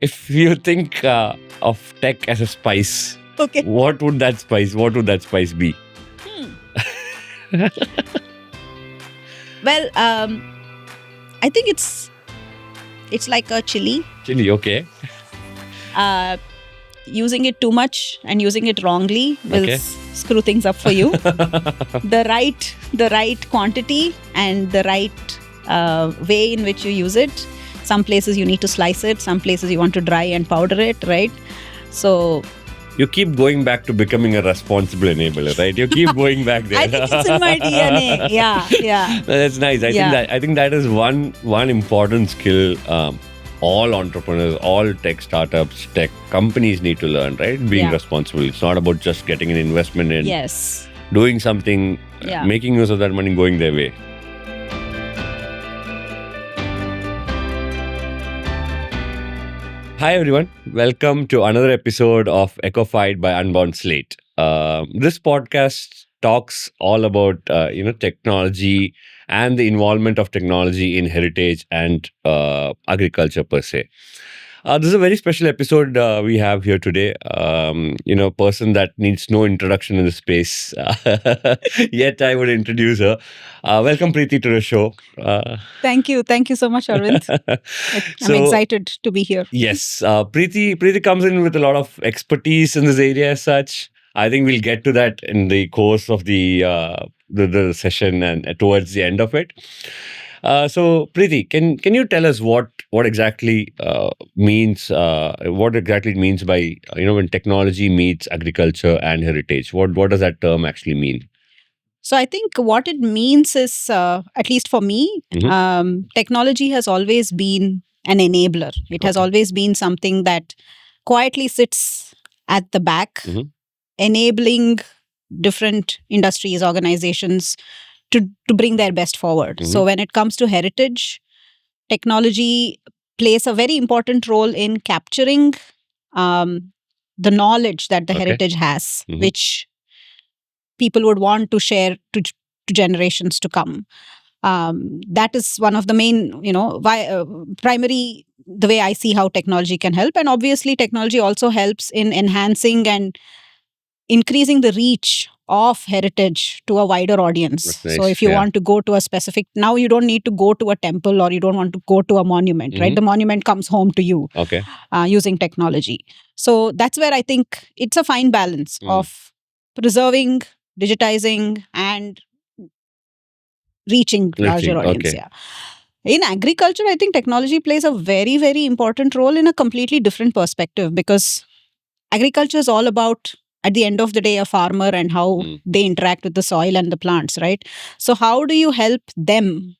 if you think of tech as a spice, Okay. what would that spice be? Well, I think it's like a chili. Chili, okay. Using it too much and using it wrongly will Okay. screw things up for you. the right quantity and the right way in which you use it. Some places you need to slice it. Some places you want to dry and powder it, right? So You keep going back to becoming a responsible enabler, right? You keep going back there. I think it's in my DNA. Yeah. That's nice. I think that is one important skill all entrepreneurs, all tech startups, tech companies need to learn, right? Being Yeah. responsible. It's not about just getting an investment in Yes. doing something, Yeah. making use of that money, going their way. Hi everyone, welcome to another episode of Echofied by Unbound Slate. This podcast talks all about technology and the involvement of technology in heritage and agriculture per se. This is a very special episode we have here today. Person that needs no introduction in the space. Yet I would introduce her. Welcome, Preeti, to the show. Thank you so much, Arvind. I'm excited to be here. Yes, Preeti comes in with a lot of expertise in this area as such. I think we'll get to that in the course of the session and towards the end of it. So Preeti, can you tell us what exactly means what exactly it means by when technology meets agriculture and heritage? What does that term actually mean? So I think what it means is, at least for me, technology has always been an enabler. It has Okay. always been something that quietly sits at the back, Mhm. enabling different industries, organizations to bring their best forward. Mhm. So when it comes to heritage, technology plays a very important role in capturing the knowledge that the Okay. heritage has, Mhm. which people would want to share to generations to come. That is one of the main, primary, the way I see how technology can help. And obviously, technology also helps in enhancing and increasing the reach of heritage to a wider audience. That's So nice, if you yeah. want to go to a specific, now you don't need to go to a temple or you don't want to go to a monument, right? Mhm. The monument comes home to you Okay. using technology. So that's where I think it's a fine balance Mm. of preserving, digitizing, and reaching larger audience. Okay. Yeah. In agriculture, I think technology plays a very, very important role in a completely different perspective, because agriculture is all about, at the end of the day, a farmer and how Mm. they interact with the soil and the plants, right? So how do you help them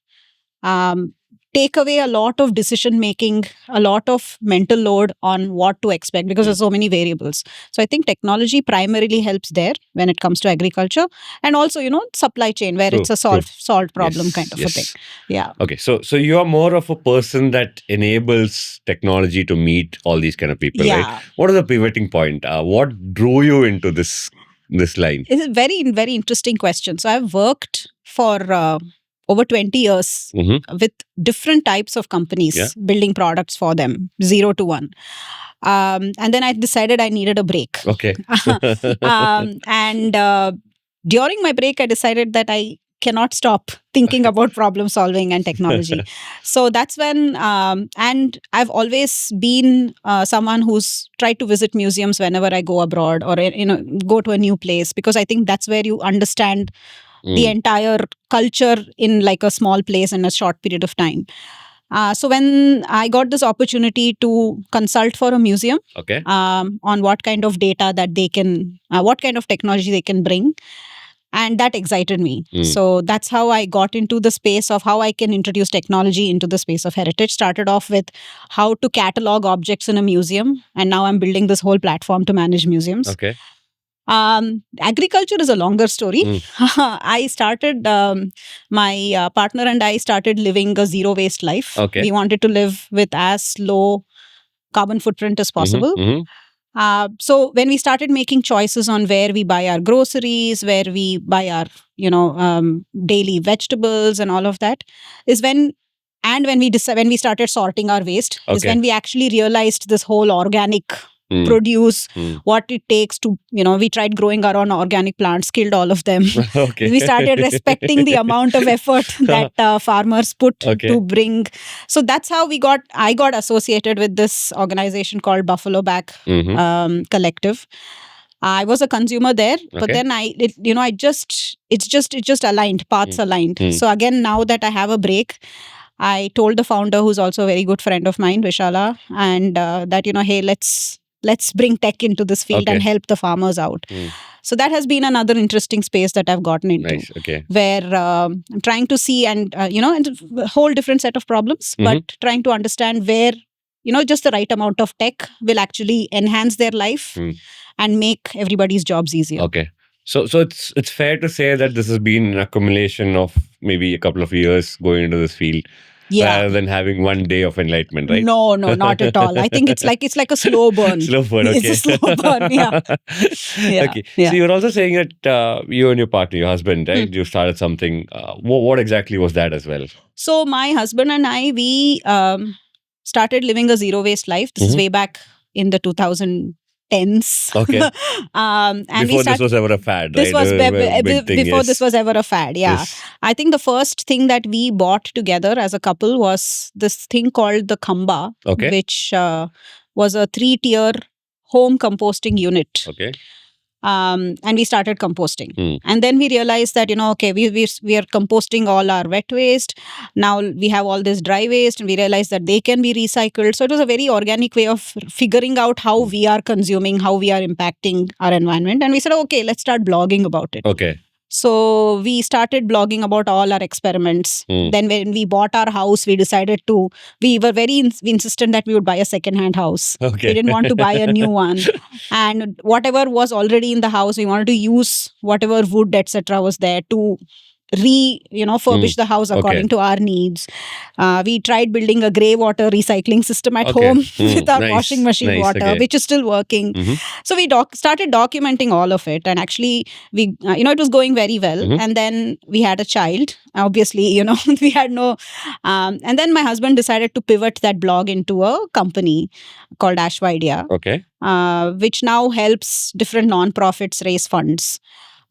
take away a lot of decision making, a lot of mental load on what to expect, because there's so many variables. So I think technology primarily helps there when it comes to agriculture, and also supply chain, where it's a solved problem kind of a thing. Yeah. Okay, so you are more of a person that enables technology to meet all these kind of people, right? Yeah. What is the pivoting point? What drew you into this line? It's a very, very interesting question. So I've worked for over 20 years Mhm. with different types of companies, Yeah. building products for them, 0 to 1. And then I decided I needed a break. Okay. And during my break, I decided that I cannot stop thinking about problem solving and technology. So that's when, and I've always been someone who's tried to visit museums whenever I go abroad or go to a new place, because I think that's where you understand the entire culture in like a small place in a short period of time. So when I got this opportunity to consult for a museum Okay. on what kind of data that they can, what kind of technology they can bring, and that excited me. So that's how I got into the space of how I can introduce technology into the space of heritage. Started off with how to catalog objects in a museum, and now I'm building this whole platform to manage museums. Okay. Agriculture is a longer story. I started, my partner and I started living a zero waste life. Okay. We wanted to live with as low carbon footprint as possible. So when we started making choices on where we buy our groceries, where we buy our, daily vegetables and all of that, is when and when we started sorting our waste is Okay. when we actually realized this whole organic Mm. produce, Mm. what it takes to, we tried growing our own organic plants, killed all of them. Okay. We started respecting the amount of effort that farmers put Okay. to bring. So that's how I got associated with this organization called Buffalo Back Mhm. Collective. I was a consumer there, but Okay. then it just aligned, paths aligned. Mm. So again, now that I have a break, I told the founder, who's also a very good friend of mine, Vishala, and that hey, let's bring tech into this field and Okay. help the farmers out. Mm. So that has been another interesting space that I've gotten into, Nice. Okay. where I'm trying to see and a whole different set of problems, Mhm. but trying to understand where just the right amount of tech will actually enhance their life Mm. and make everybody's jobs easier. Okay. So it's fair to say that this has been an accumulation of maybe a couple of years going into this field, Yeah. rather than having one day of enlightenment, right? No, not at all. I think it's like a slow burn. Slow burn. Okay. It's a slow burn. Yeah. Yeah, Okay. yeah. So you were also saying that you and your partner, your husband, right? You started something. What exactly was that as well? So my husband and I, we started living a zero waste life. This is way back in the 2010s. Okay. And Before this was ever a fad, this right? was Big thing, before yes. this was ever a fad. Yeah. Yes. I think the first thing that we bought together as a couple was this thing called the Khamba, Okay. which was a 3-tier home composting unit. Okay. And we started composting. Hmm. And then we realized that, okay, we are composting all our wet waste. Now we have all this dry waste, and we realized that they can be recycled. So it was a very organic way of figuring out how we are consuming, how we are impacting our environment. And we said, okay, let's start blogging about it. Okay. So we started blogging about all our experiments. Then when we bought our house, we decided we were very insistent that we would buy a second-hand house. Okay. We didn't want to buy a new one. And whatever was already in the house, we wanted to use whatever wood, etc. was there to furbish the house according to our needs. We tried building a grey water recycling system at home with our washing machine water, which is still working. So we started documenting all of it, and actually we it was going very well. And then we had a child. Obviously, we had no and then my husband decided to pivot that blog into a company called Ashvidea, Okay. which now helps different non-profits raise funds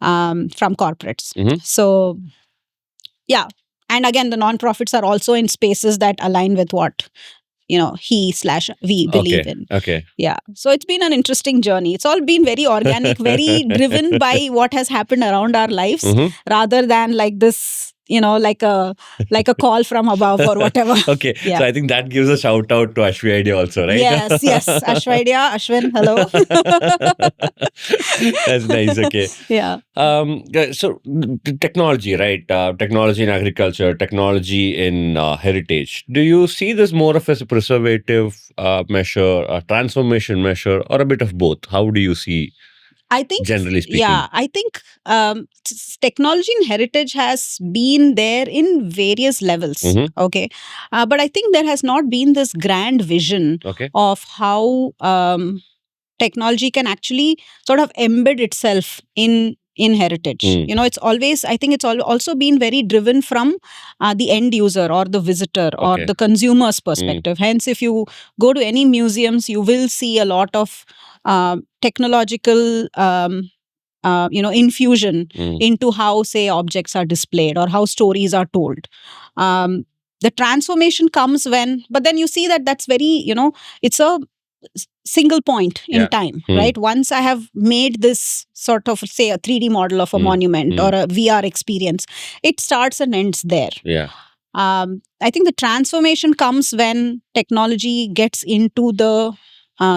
from corporates. So, yeah. And again, the non-profits are also in spaces that align with what, he/we believe in. Okay. Yeah. So it's been an interesting journey. It's all been very organic, very driven by what has happened around our lives, rather than like this, like a call from above or whatever. Okay. Yeah. So I think that gives a shout out to Ashvidea also, right? Yes. Ashvidea, Ashwin, hello. That's nice. Okay. Yeah. So technology, right? Technology in agriculture, technology in heritage. Do you see this more of as a preservative measure, a transformation measure, or a bit of both? How do you see? I think, generally speaking, I think technology in heritage has been there in various levels. Okay, but I think there has not been this grand vision of how technology can actually sort of embed itself in heritage. It's always, I think it's also been very driven from the end user or the visitor or the consumer's perspective. Hence, if you go to any museums, you will see a lot of technological infusion into how, say, objects are displayed or how stories are told. The transformation comes but then you see that that's very, it's a single point in time, right? Once I have made this sort of, say, a 3D model of a monument or a VR experience, it starts and ends there. Yeah. I think the transformation comes when technology gets into the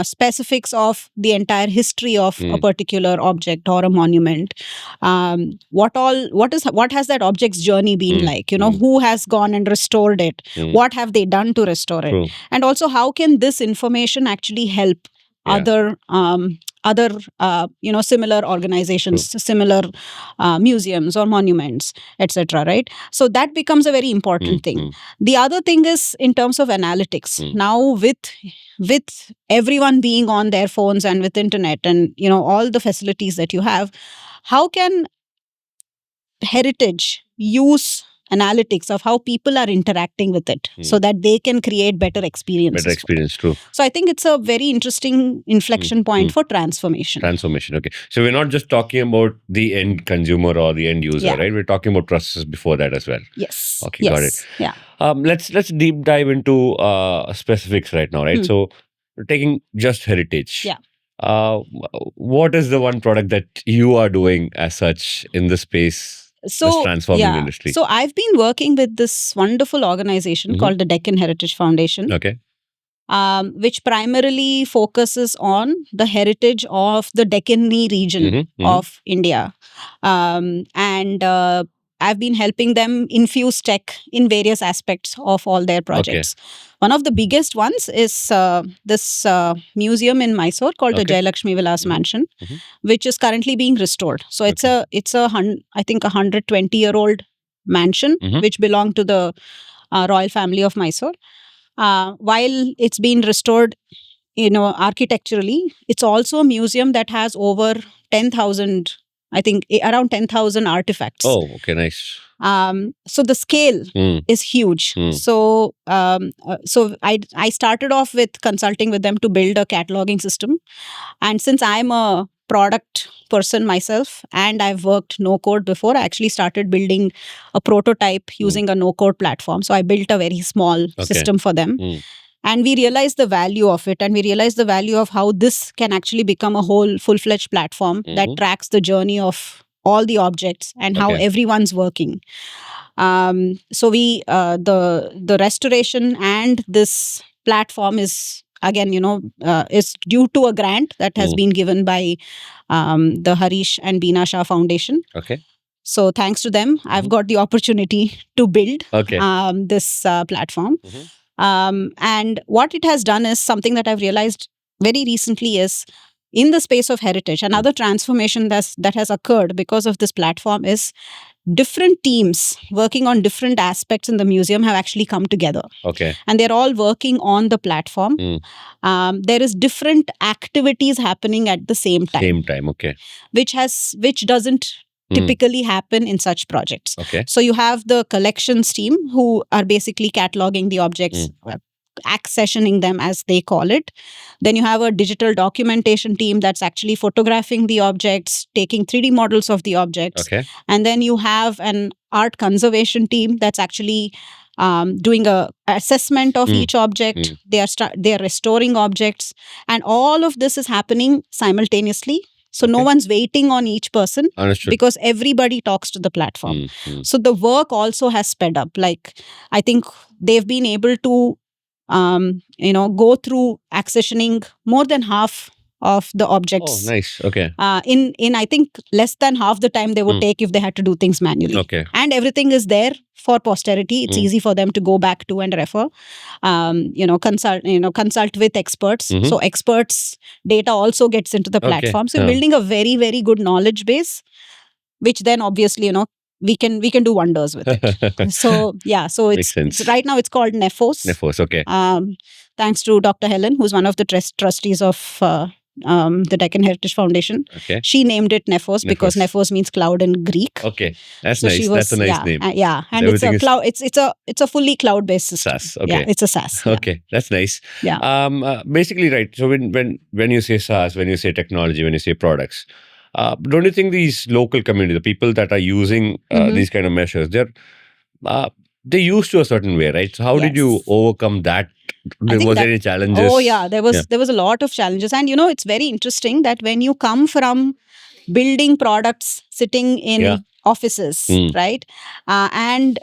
specifics of the entire history of a particular object or a monument. What has that object's journey been like? Who has gone and restored it? What have they done to restore it? And also, how can this information actually help other similar organizations, similar museums or monuments, etc. Right? So that becomes a very important thing. The other thing is in terms of analytics. Now with everyone being on their phones and with internet and all the facilities that you have, how can heritage use analytics of how people are interacting with it so that they can create better experiences. Better experience, true. So I think it's a very interesting inflection point for transformation. Okay. So we're not just talking about the end consumer or the end user, right? We're talking about processes before that as well. Yes. Okay, got it. Yeah. Let's deep dive into specifics right now, right? So taking just heritage. Yeah. What is the one product that you are doing as such in the space that's transforming the industry? So I've been working with this wonderful organization called the Deccan Heritage Foundation. Okay. Which primarily focuses on the heritage of the Deccan region of India. And I've been helping them infuse tech in various aspects of all their projects. Okay. One of the biggest ones is this museum in Mysore called the Jayalakshmi Vilas Mansion, which is currently being restored. So it's I think 120-year-old mansion, which belonged to the royal family of Mysore. While it's been restored, architecturally, it's also a museum that has over 10,000, I think around 10,000 artifacts. Oh, okay, nice. So the scale is huge. So I started off with consulting with them to build a cataloging system. And since I'm a product person myself and I've worked no code before, I actually started building a prototype using a no code platform. So I built a very small system for them. And we realized the value of it, and we realized the value of how this can actually become a whole full-fledged platform that tracks the journey of all the objects and how everyone's working. So we the restoration and this platform is again, is due to a grant that has been given by the Harish and Beena Shah Foundation. Okay. So thanks to them, I've got the opportunity to build this platform. And what it has done is something that I've realized very recently is in the space of heritage. Another transformation that has occurred because of this platform is different teams working on different aspects in the museum have actually come together. Okay. And they're all working on the platform. There is different activities happening at the same time. Okay. Which doesn't typically happen in such projects. Okay. So you have the collections team who are basically cataloging the objects, accessioning them as they call it. Then you have a digital documentation team that's actually photographing the objects, taking 3D models of the objects. Okay. And then you have an art conservation team that's actually doing a assessment of each object. They are restoring objects, and all of this is happening simultaneously. So no one's waiting on each person. Understood. Because everybody talks to the platform. So the work also has sped up. Like I think they've been able to go through accessioning more than half of the objects. Oh, nice. Okay. In I think less than half the time they would take if they had to do things manually. Okay. And everything is there for posterity. It's easy for them to go back to and refer. Consult with experts. So experts' data also gets into the platform. So building a very, very good knowledge base, which then obviously, we can do wonders with it. So it's right now it's called Nephos. Nephos, okay. Thanks to Dr. Helen, who's one of the trustees of the Deccan Heritage Foundation. Okay. She named it Nephos because Nephos means cloud in Greek. Okay, that's nice. That's a nice name. And everything it's a cloud. It's a fully cloud-based system. SaaS. Okay. Yeah, it's a SaaS. Okay, that's nice. Yeah. Basically, right. So when you say SaaS, when you say technology, when you say products, don't you think these local community, the people that are using these kind of measures, they're used to a certain way, right? So how did you overcome that? Was there any challenges? Oh yeah, there was a lot of challenges. And it's very interesting that when you come from building products sitting in offices, right? And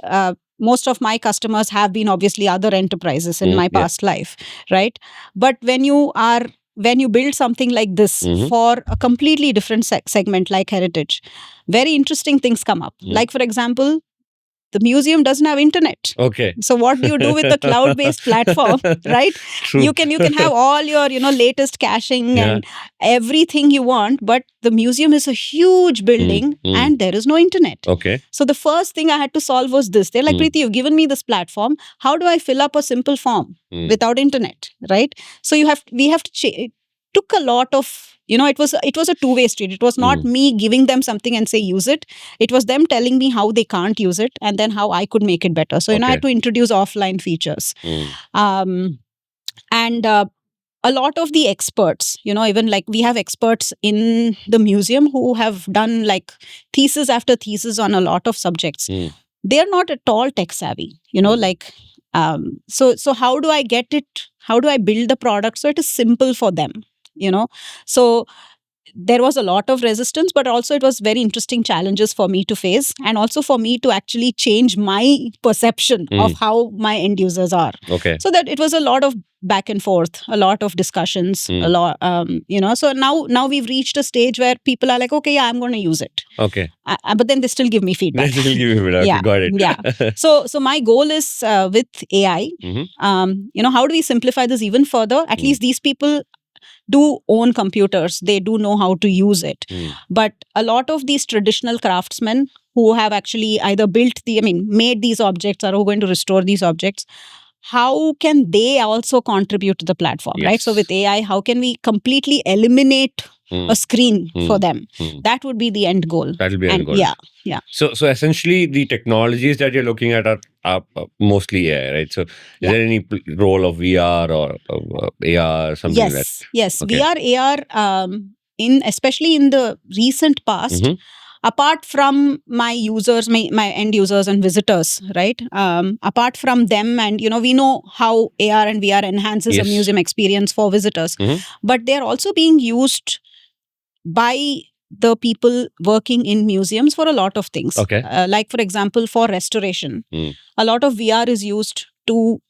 most of my customers have been obviously other enterprises in my past life, right? But when you build something like this for a completely different segment like heritage, very interesting things come up. Like for example, the museum doesn't have internet. Okay. So what do you do with the cloud-based platform, right? True. You can have all your latest caching and everything you want, but the museum is a huge building and there is no internet. Okay. So the first thing I had to solve was this. They're like, Preeti, you've given me this platform. How do I fill up a simple form without internet, right? So we have to took a lot of, it was a two-way street. It was not me giving them something and say use it. It was them telling me how they can't use it and then how I could make it better. So I had to introduce offline features. And a lot of the experts, even like we have experts in the museum who have done like thesis after thesis on a lot of subjects. They're not at all tech savvy, so how do I get it? How do I build the product so it is simple for them? So there was a lot of resistance, but also it was very interesting challenges for me to face, and also for me to actually change my perception of how my end users are. Okay. So that it was a lot of back and forth, a lot of discussions, a lot, so now we've reached a stage where people are like, okay, yeah, I'm going to use it. Okay. But then they still give me feedback. They still give you feedback. Yeah, okay, got it. Yeah. So my goal is with AI, how do we simplify this even further? At least these people do own computers. They do know how to use it. But a lot of these traditional craftsmen who have actually either made these objects or who are going to restore these objects, how can they also contribute to the platform, right? So with AI, how can we completely eliminate a screen for them? That would be the end goal. That will be the end goal. Yeah. So essentially, the technologies that you're looking at are mostly AI, right? So is there any role of VR or AR, something like that? Yes. Okay. VR, AR, especially in the recent past, apart from my users, my end users and visitors, right? Apart from them, and we know how AR and VR enhances a museum experience for visitors, but they're also being used by the people working in museums for a lot of things. Okay. Like for example, for restoration, a lot of VR is used to,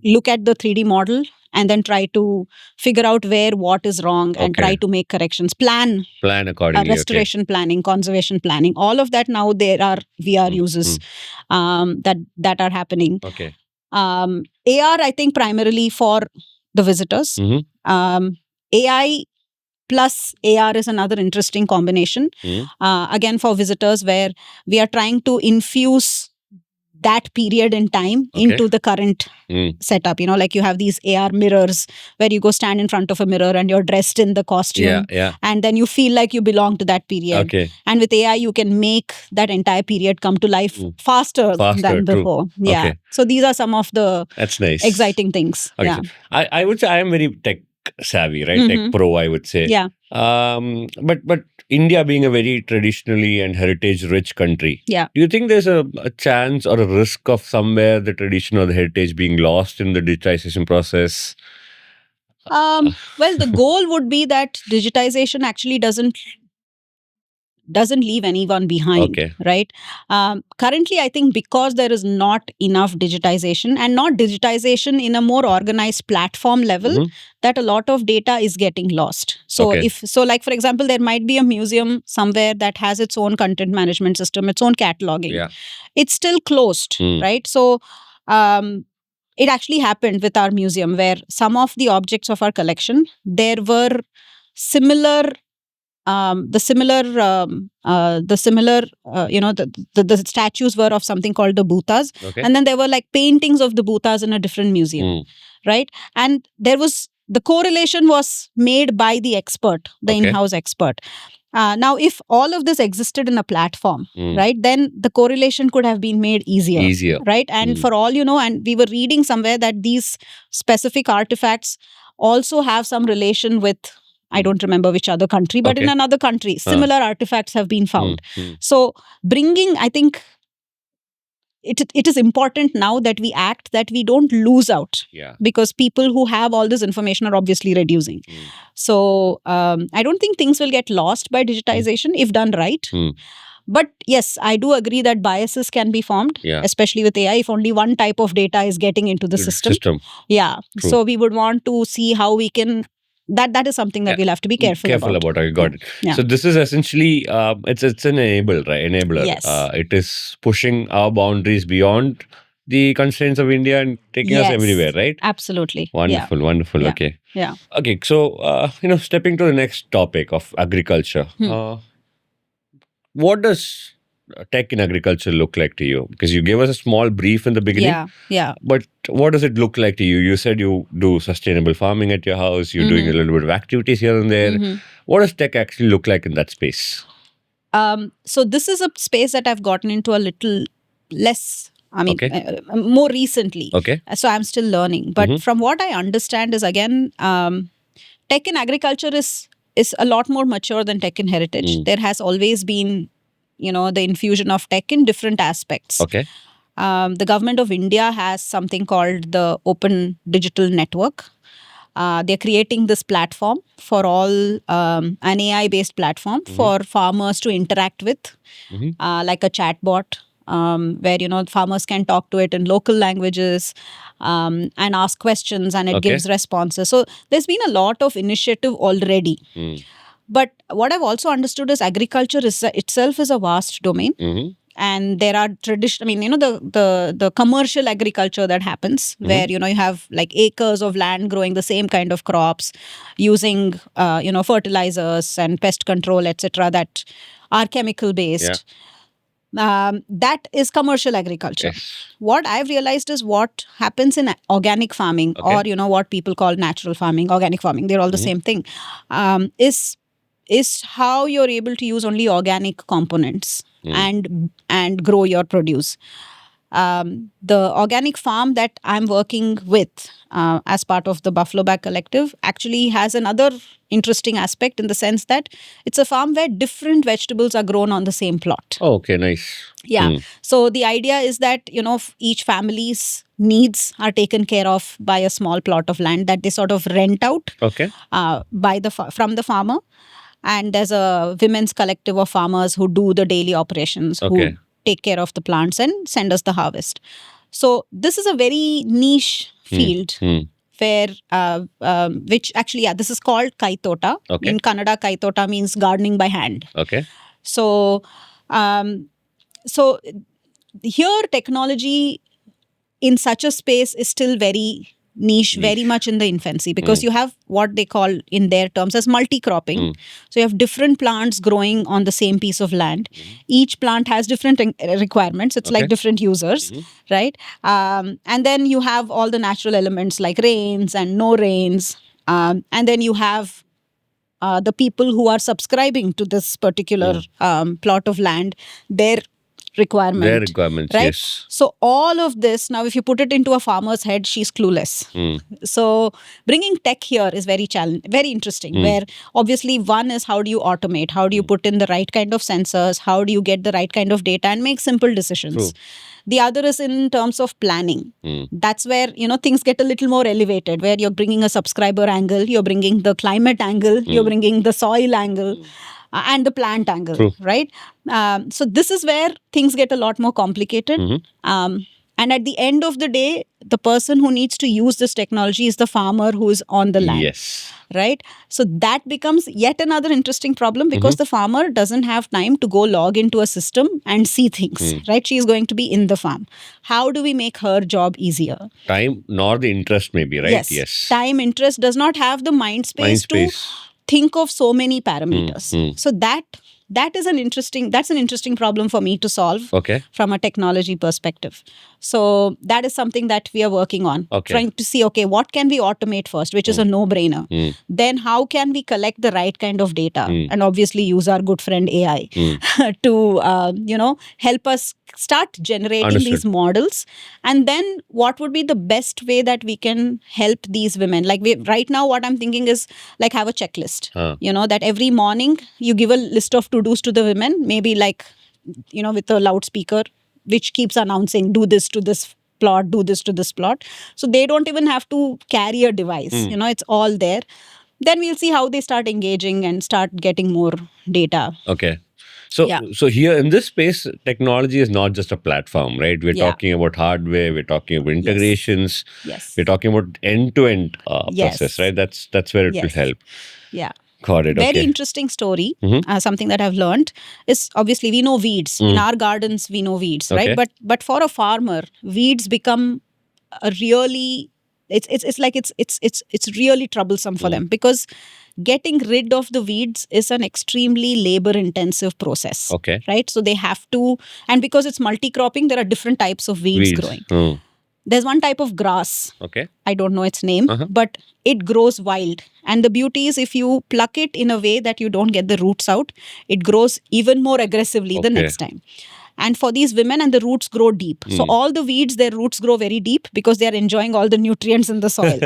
look at the 3D model and then try to figure out where what is wrong and try to make corrections, plan accordingly, restoration planning, conservation planning, all of that. Now there are VR uses that are happening. Okay. AR, I think primarily for the visitors. AI plus AR is another interesting combination. Again, for visitors, where we are trying to infuse that period in time into the current setup. Like you have these AR mirrors where you go stand in front of a mirror and you're dressed in the costume. And then you feel like you belong to that period. Okay. And with AI, you can make that entire period come to life faster than before. Yeah. Okay. So these are some of the That's nice. exciting things. Okay. Yeah. So I would say I am very tech savvy, right? Tech pro, I would say. Yeah. But India being a very traditionally and heritage rich country, Yeah. do you think there's a chance or a risk of somewhere the tradition or the heritage being lost in the digitization process? Well, the goal would be that digitization actually doesn't leave anyone behind, right? Currently, I think because there is not enough digitization and not digitization in a more organized platform level, that a lot of data is getting lost. So like for example, there might be a museum somewhere that has its own content management system, its own cataloging. Yeah. It's still closed, right? So it actually happened with our museum where some of the objects of our collection, there were similar the statues were of something called the Bhutas. And then there were like paintings of the Bhutas in a different museum, right? And the correlation was made by the expert, the in-house expert. Now, if all of this existed in a platform, right, then the correlation could have been made easier. Right? And for all and we were reading somewhere that these specific artifacts also have some relation with, I don't remember which other country, but in another country, similar artifacts have been found. So I think it is important now that we act, that we don't lose out. Because people who have all this information are obviously reducing. So I don't think things will get lost by digitization if done right. But yes, I do agree that biases can be formed, especially with AI, if only one type of data is getting into the system. Yeah. True. So we would want to see how we can. That is something that we'll have to be careful about. I got it. Yeah. So this is essentially it's an enabler. Yes. It is pushing our boundaries beyond the constraints of India and taking us everywhere, right? Absolutely. Wonderful. Yeah. Okay. Yeah. Okay. So stepping to the next topic of agriculture. What does tech in agriculture look like to you? Because you gave us a small brief in the beginning. Yeah. But what does it look like to you? You said you do sustainable farming at your house. You're doing a little bit of activities here and there. Mhm. What does tech actually look like in that space? So this is a space that I've gotten into a little less. I mean, Okay. more recently. Okay. So I'm still learning. But Mhm. from what I understand is, again, tech in agriculture is a lot more mature than tech in heritage. Mm. There has always been, the infusion of tech in different aspects. Okay. The government of India has something called the Open Digital Network. They're creating this platform for all, an AI-based platform for farmers to interact with, Mhm. like a chatbot, where farmers can talk to it in local languages, and ask questions, and it Okay. gives responses. So there's been a lot of initiative already. Mm. But what I've also understood is agriculture itself is a vast domain. Mhm. And there are traditional, the commercial agriculture that happens where, you have like acres of land growing the same kind of crops using, fertilizers and pest control, etc., that are chemical based. That is commercial agriculture. Yes. What I've realized is what happens in organic farming, Okay. or, what people call natural farming, organic farming, they're all the same thing, is how you're able to use only organic components and grow your produce. The organic farm that I'm working with, as part of the Buffalo Bag Collective, actually has another interesting aspect, in the sense that it's a farm where different vegetables are grown on the same plot. Oh, okay. Nice. Yeah. Mm. So the idea is that, each family's needs are taken care of by a small plot of land that they sort of rent out, Okay. from the farmer. And there's a women's collective of farmers who do the daily operations, Okay. who take care of the plants and send us the harvest. So this is a very niche field, Mm. where, which actually, this is called kaitota. Okay. In Kannada, kaitota means gardening by hand. Okay. So, so here technology in such a space is still very niche, very much in the infancy, because you have what they call in their terms as multi-cropping. So you have different plants growing on the same piece of land. Each plant has different requirements. It's Okay. like different users, right? And then you have all the natural elements like rains and no rains. And then you have the people who are subscribing to this particular plot of land, their requirement. Their requirements. Right? Yes. So all of this, now if you put it into a farmer's head, she's clueless. So bringing tech here is very interesting, where obviously one is, how do you automate? How do you put in the right kind of sensors? How do you get the right kind of data and make simple decisions? True. The other is in terms of planning. That's where, things get a little more elevated, where you're bringing a subscriber angle, you're bringing the climate angle, you're bringing the soil angle, and the plant angle. True. Right? So this is where things get a lot more complicated. And at the end of the day, the person who needs to use this technology is the farmer who is on the land. Yes. Right? So that becomes yet another interesting problem, because the farmer doesn't have time to go log into a system and see things. Right? She is going to be in the farm. How do we make her job easier? Time nor the interest, maybe, right? Yes. Time, interest, does not have the mind space to think of so many parameters. So that's an interesting problem for me to solve. Okay. From a technology perspective. So that is something that we are working on. Okay. Trying to see, okay, what can we automate first, which is a no-brainer. Then how can we collect the right kind of data? And obviously use our good friend AI to, help us start generating these models. And then what would be the best way that we can help these women? Like right now, what I'm thinking is like have a checklist, that every morning you give a list of to-dos to the women, maybe like, with a loudspeaker, which keeps announcing, do this to this plot, do this to this plot. So they don't even have to carry a device. It's all there. Then we'll see how they start engaging and start getting more data. Okay. So, so here in this space, technology is not just a platform, right? We're talking about hardware, we're talking about integrations, we're talking about end-to-end process, right? That's where it will help. Yeah. Got it. Very interesting story. Something that I've learned is, obviously we know weeds. In our gardens, we know weeds, right? But for a farmer, weeds become a really it's like it's really troublesome for Mm. them, because getting rid of the weeds is an extremely labor intensive process. Okay. Right? So they have to, and because it's multi-cropping, there are different types of weeds growing. Mm. There's one type of grass, Okay. I don't know its name, Uh-huh. but it grows wild. And the beauty is, if you pluck it in a way that you don't get the roots out, it grows even more aggressively the Okay. next time. And for these women, and the roots grow deep. So Mm. all the weeds, their roots grow very deep because they are enjoying all the nutrients in the soil.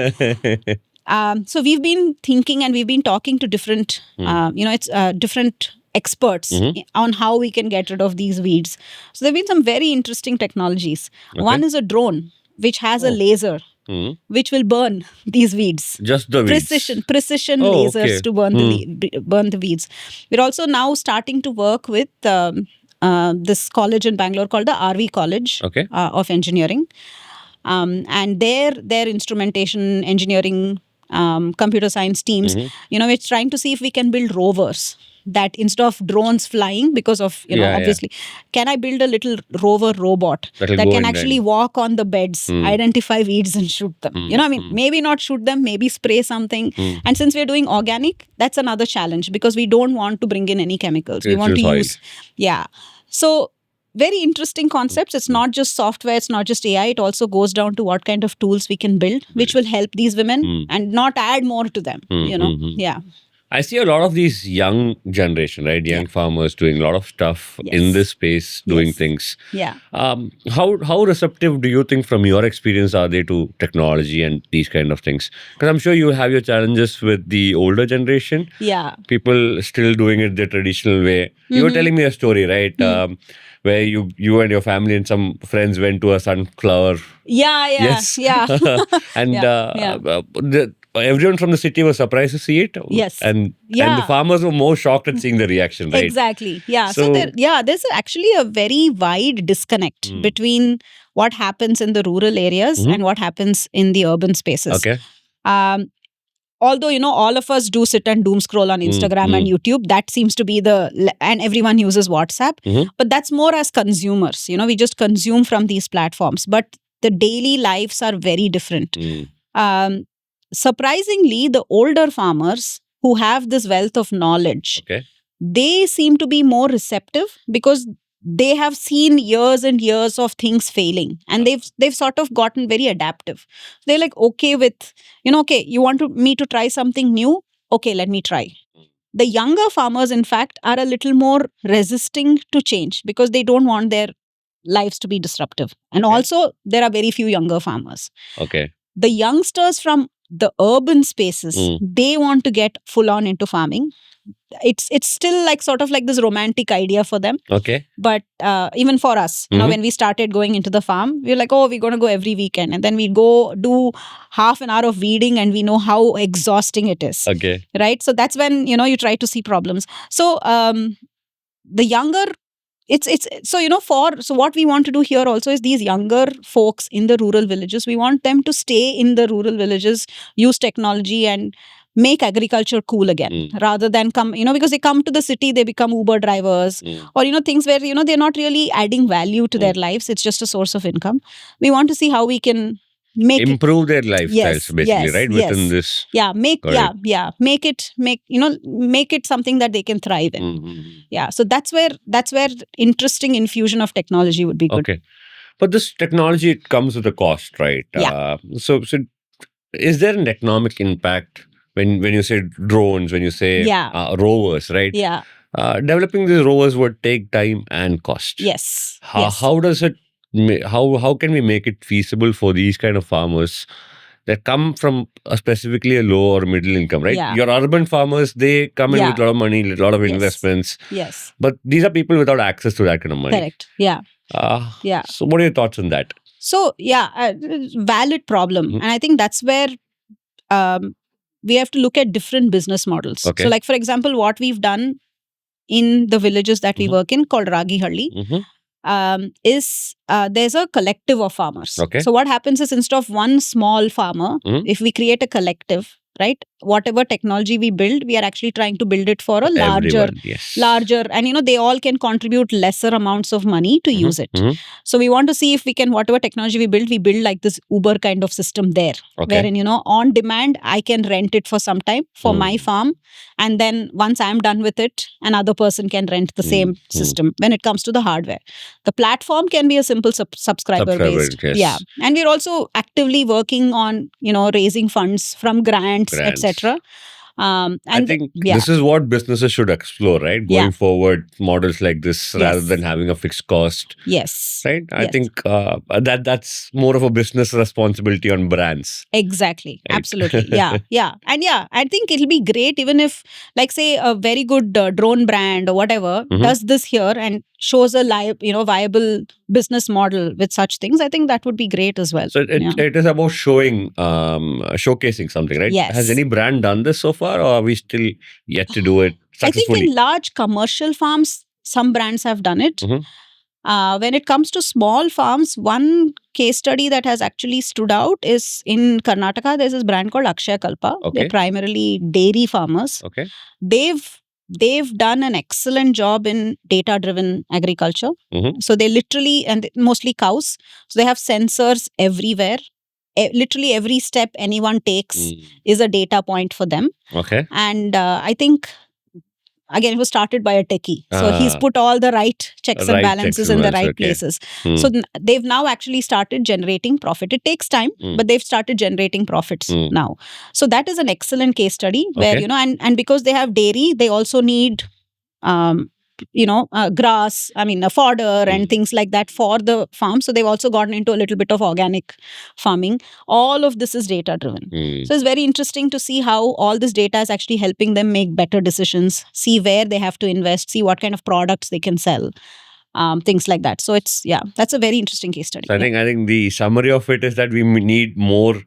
So we've been thinking and we've been talking to different, different experts Mhm. on how we can get rid of these weeds. So there have been some very interesting technologies. Okay. One is a drone which has a Oh. laser Mm. which will burn these weeds. Just the weeds. Precision Oh, lasers okay. to burn burn the weeds. We're also now starting to work with this college in Bangalore called the RV College Okay. of Engineering, and their instrumentation engineering, computer science teams. Mhm. We're trying to see if we can build rovers that instead of drones flying, because of Yeah. obviously, can I build a little rover robot That'll that go can in actually and- walk on the beds, identify weeds and shoot them? Maybe not shoot them, maybe spray something. And since we're doing organic, that's another challenge, because we don't want to bring in any chemicals. We It's want to just oil. use, so very interesting concepts. It's not just software, it's not just AI. It also goes down to what kind of tools we can build, which will help these women and not add more to them. Yeah. I see a lot of these young generation, right? Young farmers doing a lot of stuff in Yes. this space, doing Yes. things. Yeah. How receptive do you think, from your experience, are they to technology and these kind of things? Because I'm sure you have your challenges with the older generation. Yeah. People still doing it the traditional way. You were telling me a story, right? Where you and your family and some friends went to a sunflower. Yeah. Yes. Yeah. And Yeah. everyone from the city was surprised to see it. Yes. And Yeah. the farmers were more shocked at seeing the reaction, right? Exactly. Yeah. So, So- there's actually a very wide disconnect between what happens in the rural areas and what happens in the urban spaces. Okay. Although, all of us do sit and doom scroll on Instagram and YouTube, that seems to be and everyone uses WhatsApp, but that's more as consumers. We just consume from these platforms, but the daily lives are very different. Surprisingly, the older farmers who have this wealth of knowledge, Okay. they seem to be more receptive, because they have seen years and years of things failing, and they've sort of gotten very adaptive. They're like, okay with, okay, you want me to try something new? Okay, let me try. The younger farmers, in fact, are a little more resisting to change, because they don't want their lives to be disruptive. And also, there are very few younger farmers. Okay. The youngsters from the urban spaces, they want to get full on into farming. It's still like sort of like this romantic idea for them. Okay. But even for us, when we started going into the farm, we were like, oh, we're going to go every weekend. And then we go do half an hour of weeding, and we know how exhausting it is. Okay. Right? So that's when, you try to see problems. So the younger, so what we want to do here also is, these younger folks in the rural villages, we want them to stay in the rural villages, use technology and make agriculture cool again, rather than come, because they come to the city, they become Uber drivers or, things where, they're not really adding value to their lives. It's just a source of income. We want to see how we can make improve their lifestyles, basically, right? Within this. make it something that they can thrive in. So that's where interesting infusion of technology would be good. Okay. But this technology, it comes with a cost, right? So is there an economic impact when you say drones, when you say rovers, right? Developing these rovers would take time and cost. Yes. How does it? How can we make it feasible for these kind of farmers that come from specifically a low or middle income, right? Yeah. Your urban farmers, they come in with a lot of money, a lot of investments. Yes. But these are people without access to that kind of money. Correct. Yeah. So what are your thoughts on that? So, valid problem. And I think that's where we have to look at different business models. Okay. So, like, for example, what we've done in the villages that we work in, called Ragi Halli, is there's a collective of farmers. Okay. So what happens is, instead of one small farmer, if we create a collective, right, whatever technology we build, we are actually trying to build it for a Everyone, yes. larger, and they all can contribute lesser amounts of money to use it. So we want to see if we can, whatever technology we build like this Uber kind of system there, Okay. wherein on demand I can rent it for some time for my farm, and then once I'm done with it, another person can rent the same system. When it comes to the hardware, the platform can be a simple subscriber based. Yes. Yeah, and we're also actively working on raising funds from grants. etc. I And think this is what businesses should explore, right? Going Yeah. forward, models like this rather Yes. than having a fixed cost, yes, right? I Yes. think that's more of a business responsibility on brands. exactly, Right. absolutely. Yeah, and I think it'll be great even if, like, say, a very good drone brand or whatever does this here and shows a viable business model with such things. I think that would be great as well. So it is about showcasing something, right? Yes. Has any brand done this so far, or are we still yet to do it I think successfully? in large commercial farms, some brands have done it. When it comes to small farms, one case study that has actually stood out is in Karnataka. There's this brand called Akshaya Kalpa. Okay. They're primarily dairy farmers. Okay. They've done an excellent job in data-driven agriculture. So they literally, and mostly cows, so they have sensors everywhere. Literally every step anyone takes is a data point for them. Okay. And I think, again, it was started by a techie. So he's put all the right checks and balances in the right places. So they've now actually started generating profit. It takes time, but they've started generating profits now. So that is an excellent case study where, Okay. and because they have dairy, they also need, grass, a fodder and things like that for the farm. So they've also gotten into a little bit of organic farming. All of this is data driven. So it's very interesting to see how all this data is actually helping them make better decisions, see where they have to invest, see what kind of products they can sell, things like that. So that's a very interesting case study. So I think the summary of it is that we need more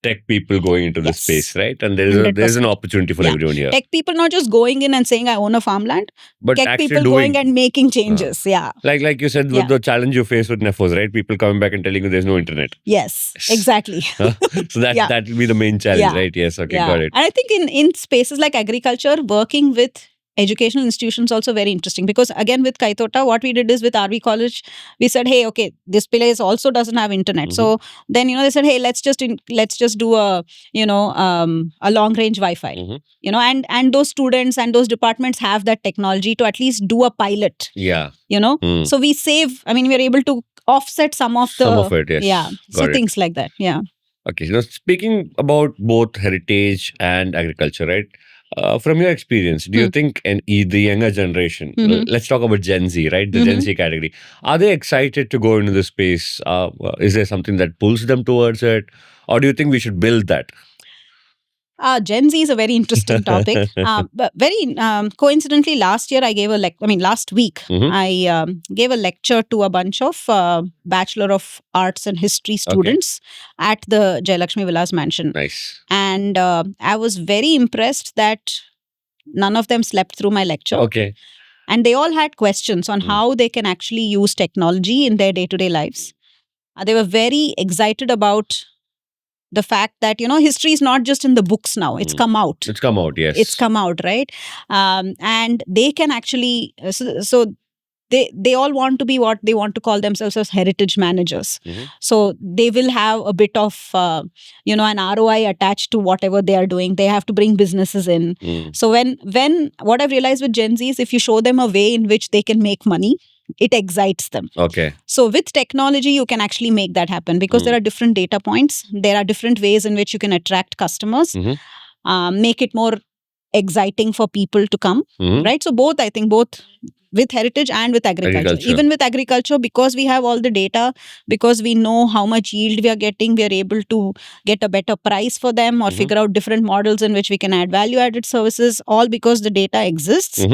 tech people going into this Yes. space, right? And there's an opportunity for everyone here. Tech people not just going in and saying I own a farmland, But tech actually people going and making changes. Like you said, with the challenge you face with Nefos, right? People coming back and telling you there's no internet. Yes, exactly. So that will be the main challenge, right? Yes, okay, got it. And I think in spaces like agriculture, working with educational institutions also very interesting, because again with Kaitota, what we did is with RV College, we said, hey, okay, this place also doesn't have internet. So then they said, hey, let's just do a long range Wi-Fi. And those students and those departments have that technology to at least do a pilot. Yeah. So we save. We are able to offset some of it. Yes. Yeah. So things like that. Yeah. Okay. Now, speaking about both heritage and agriculture, right? From your experience, do you think the younger generation, let's talk about Gen Z, right? The Gen Z category, are they excited to go into this space? Is there something that pulls them towards it? Or do you think we should build that? Gen Z is a very interesting topic. But very coincidentally, last week, I gave a lecture to a bunch of Bachelor of Arts and History students at the Jayalakshmi Villas Mansion. Nice. And I was very impressed that none of them slept through my lecture. Okay. And they all had questions on how they can actually use technology in their day-to-day lives. They were very excited about the fact that, history is not just in the books now. It's come out. It's come out, yes. It's come out, right? And they can actually, so they all want to be what they want to call themselves as heritage managers. So they will have a bit of, an ROI attached to whatever they are doing. They have to bring businesses in. So when what I've realized with Gen Z is if you show them a way in which they can make money, it excites them. Okay. So with technology, you can actually make that happen because there are different data points. There are different ways in which you can attract customers, make it more exciting for people to come, right? So both with heritage and with agriculture. Even with agriculture, because we have all the data, because we know how much yield we are getting, we are able to get a better price for them or figure out different models in which we can add value-added services, all because the data exists.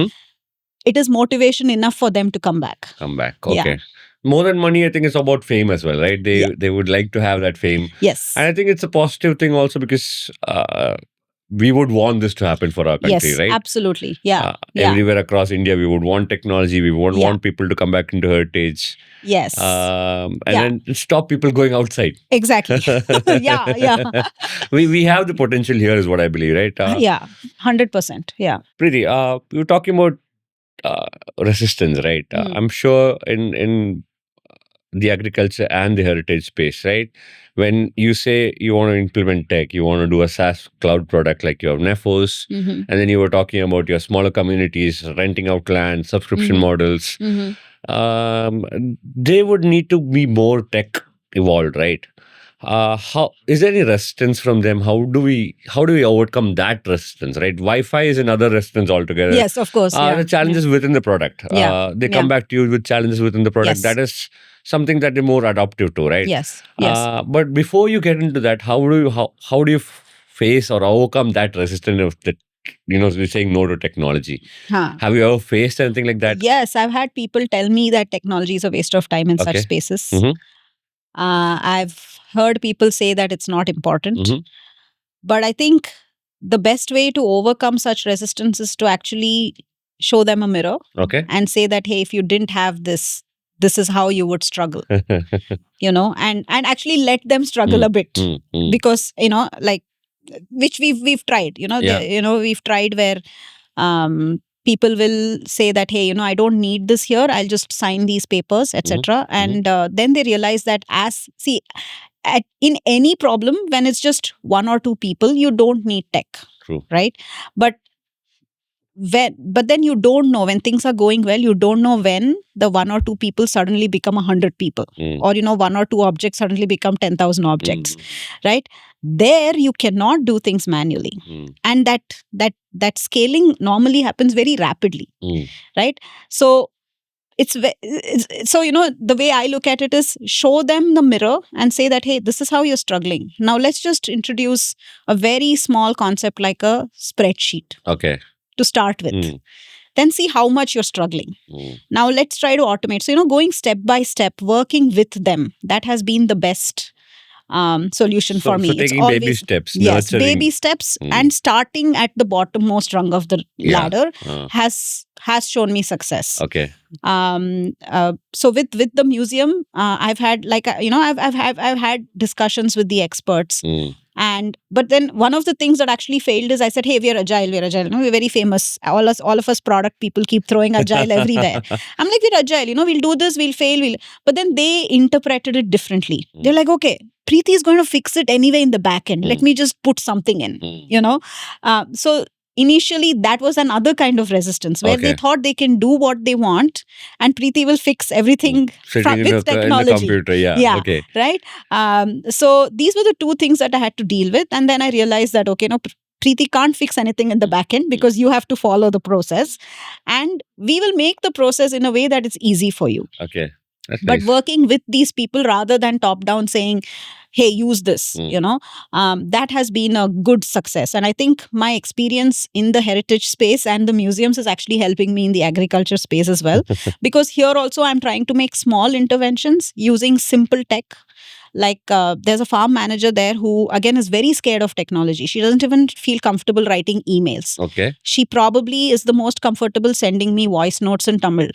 It is motivation enough for them to come back. Okay. Yeah. More than money, I think it's about fame as well, right? They would like to have that fame. Yes. And I think it's a positive thing also because we would want this to happen for our country, Yes, right? absolutely. Yeah. Yeah. Everywhere across India, we would want technology. We would Yeah. want people to come back into heritage. Yes. And Yeah. then stop people going outside. Exactly. Yeah. Yeah. We have the potential here, is what I believe, right? Yeah. 100%. Yeah. Preeti, you were talking about resistance, right? I'm sure in the agriculture and the heritage space, right? When you say you want to implement tech, you want to do a SaaS cloud product like you have Nephos, Mhm. and then you were talking about your smaller communities renting out land, subscription Mhm. models. Mhm. They would need to be more tech evolved, right? How is there any resistance from them? How do we overcome that resistance, right? Wi-Fi is another resistance altogether. Yes, of course. Yeah. The challenges within the product. Yeah. They come back to you with challenges within the product. Yes. That is something that they're more adaptive to, right? Yes. Yes. But before you get into that, how do you face or overcome that resistance of that? You're saying no to technology. Huh. Have you ever faced anything like that? Yes, I've had people tell me that technology is a waste of time in such Okay. spaces. Mhm. I've heard people say that it's not important. Mhm. But I think the best way to overcome such resistance is to actually show them a mirror Okay. and say that, hey, if you didn't have this, this is how you would struggle, and actually let them struggle a bit, because, like, which we've tried, Yeah. we've tried where people will say that, hey, I don't need this here, I'll just sign these papers, etc. And then they realize that in any problem, when it's just one or two people, you don't need tech. True. Right? But then you don't know, when things are going well, you don't know when the one or two people suddenly become 100 people, or one or two objects suddenly become 10,000 objects. Right? There you cannot do things manually, and that scaling normally happens very rapidly. Right? So so the way I look at it is, show them the mirror and say that, hey, this is how you're struggling. Now let's just introduce a very small concept like a spreadsheet. Okay. To start with. Then see how much you're struggling. Now let's try to automate. So, going step by step, working with them, that has been the best solution for me. So taking baby steps. Yes, nurturing. baby steps, and starting at the bottommost rung of the ladder has shown me success. Okay. So with the museum, I've had I've had discussions with the experts. But then one of the things that actually failed is, I said, hey, we're agile. We're very famous. All of us product people keep throwing agile everywhere. I'm like, we're agile, we'll do this, we'll fail. But then they interpreted it differently. They're like, okay, Preeti is going to fix it anyway in the back end. Let me just put something in, so initially that was another kind of resistance, where they thought they can do what they want and Preeti will fix everything with technology. In the computer, yeah. Okay. Right? So these were the two things that I had to deal with. And then I realized that, okay, no, Preeti can't fix anything in the back end, because you have to follow the process. And we will make the process in a way that it's easy for you. Okay. That's but nice. working with these people rather than top down saying, hey, use this, that has been a good success. And I think my experience in the heritage space and the museums is actually helping me in the agriculture space as well. Because here also I'm trying to make small interventions using simple tech. Like there's a farm manager there who, again, is very scared of technology. She doesn't even feel comfortable writing emails. Okay. She probably is the most comfortable sending me voice notes in Tamil.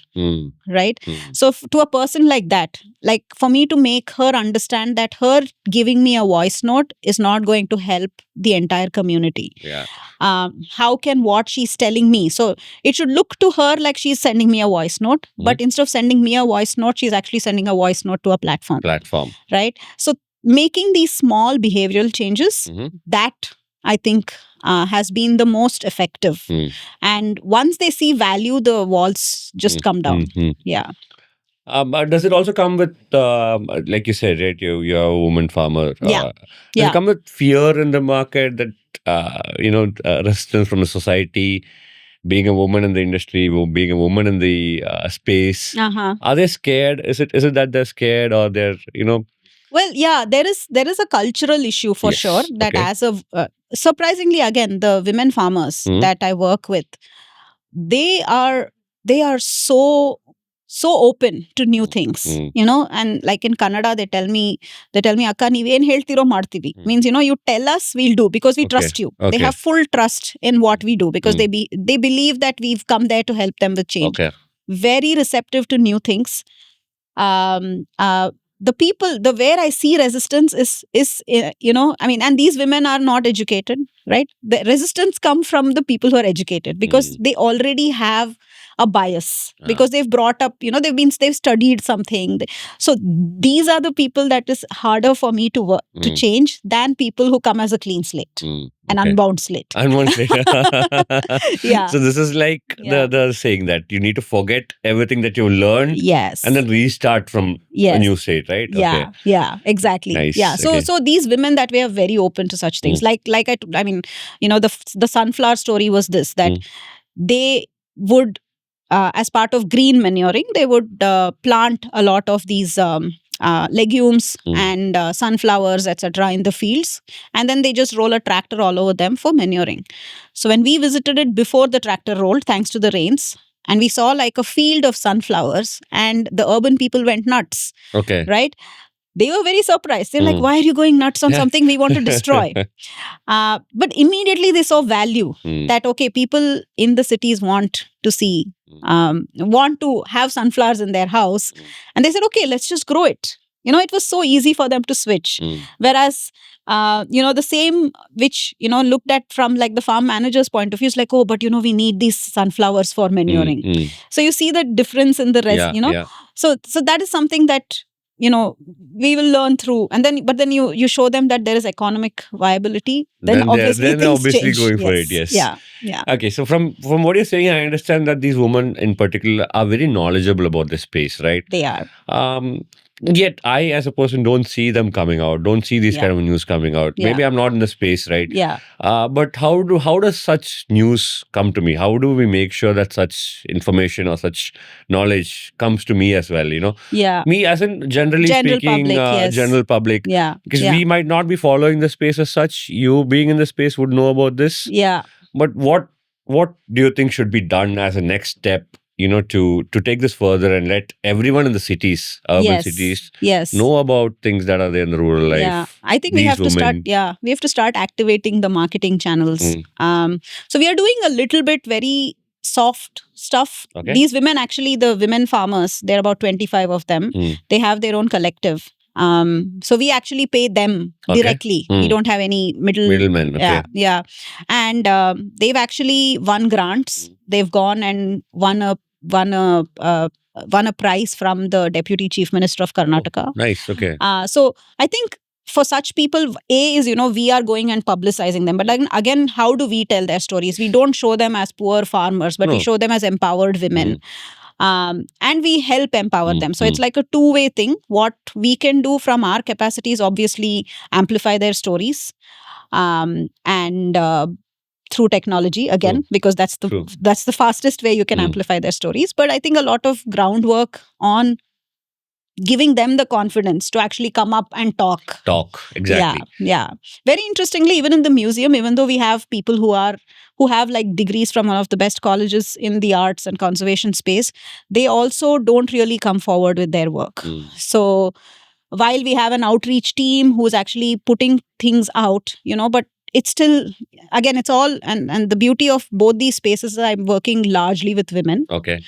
Right? So to a person like that, like for me to make her understand that her giving me a voice note is not going to help the entire community. Yeah. How can what she's telling me? So it should look to her like she's sending me a voice note, but instead of sending me a voice note, she's actually sending a voice note to a platform. Right? So making these small behavioral changes, that I think has been the most effective. And once they see value, the walls just come down. Yeah. Does it also come with, like you said, right? You're a woman farmer. Does it come with fear in the market that, resistance from the society, being a woman in the industry, being a woman in the space? Are they scared? Is it that they're scared, or they're, Well, yeah, there is a cultural issue for sure, that as of surprisingly, again, the women farmers that I work with, they are so so open to new things, you know. And like in Kannada, they tell me, akka ನೀವ್ ಏನ್ ಹೇಳ್ತಿರೋ ಮಾಡ್ತೀವಿ. Means, you know, you tell us, we'll do, because we Okay. trust you. They Okay. have full trust in what we do, because they believe that we've come there to help them with change. Okay. Very receptive to new things. The people, the where I see resistance is you know, I mean, and these women are not educated, right? The resistance come from the people who are educated, because they already have a bias, because they've brought up, you know, they've studied something. So these are the people that is harder for me to work, to change, than people who come as a clean slate, an Okay. unbound slate. Unbound slate. Yeah. So this is like Yeah. the saying that you need to forget everything that you learned Yes. and then restart from Yes. a new state, right? Yeah, Okay. yeah, exactly. Nice. Yeah, so Okay. so these women that way are very open to such things. Like I mean, you know, the sunflower story was this, that they would, as part of green manuring, they would plant a lot of these legumes and sunflowers, etc., in the fields, and then they just roll a tractor all over them for manuring. So when we visited it before the tractor rolled, thanks to the rains, and we saw like a field of sunflowers, and the urban people went nuts, Okay. right? They were very surprised. They're like, why are you going nuts on something we want to destroy? But immediately they saw value, that, okay, people in the cities want to see, want to have sunflowers in their house. And they said, okay, let's just grow it. You know, it was so easy for them to switch. Whereas, you know, the same, which, you know, looked at from like the farm manager's point of view, is like, oh, but, you know, we need these sunflowers for manuring. So you see the difference in the rest, Yeah, you know. yeah. So that is something that, you know, we will learn through. And then, but then you show them that there is economic viability. Then obviously they're things obviously change. going for it, yes. Yeah, yeah. Okay, so from what you're saying, I understand that these women in particular are very knowledgeable about this space, right? They are. Yet I, as a person, don't see them coming out, don't see these Yeah. kind of news coming out. Yeah. Maybe I'm not in the space, right? Yeah. But how does such news come to me? How do we make sure that such information or such knowledge comes to me as well? You know, Yeah. me as in generally General speaking, public, yes. general public. Yeah. Because Yeah. we might not be following the space as such. You being in the space would know about this. Yeah. But what do you think should be done as a next step, you know, to take this further and let everyone in the cities, urban Yes. cities, Yes. know about things that are there in the rural life? Yeah, I think we These have to start. women. Yeah, we have to start activating the marketing channels. So we are doing a little bit very soft stuff. Okay. These women, actually, the women farmers, there are about 25 of them. They have their own collective. So we actually pay them Okay. directly. We don't have any Middlemen. Okay. Yeah, yeah. And they've actually won grants. They've gone and won a prize from the Deputy Chief Minister of Karnataka. Nice. Okay. So I think for such people, A is, you know, we are going and publicizing them. But again, how do we tell their stories? We don't show them as poor farmers, but we No. show them as empowered women. And we help empower them. So it's like a two-way thing. What we can do from our capacity is obviously amplify their stories, and through technology again, because that's the fastest way you can amplify their stories. But I think a lot of groundwork on giving them the confidence to actually come up and talk. Exactly. Yeah. Very interestingly, even in the museum, even though we have people who have like degrees from one of the best colleges in the arts and conservation space, they also don't really come forward with their work. So while we have an outreach team who's actually putting things out, you know, but it's still, again, it's all, and the beauty of both these spaces is I'm working largely with women. Okay.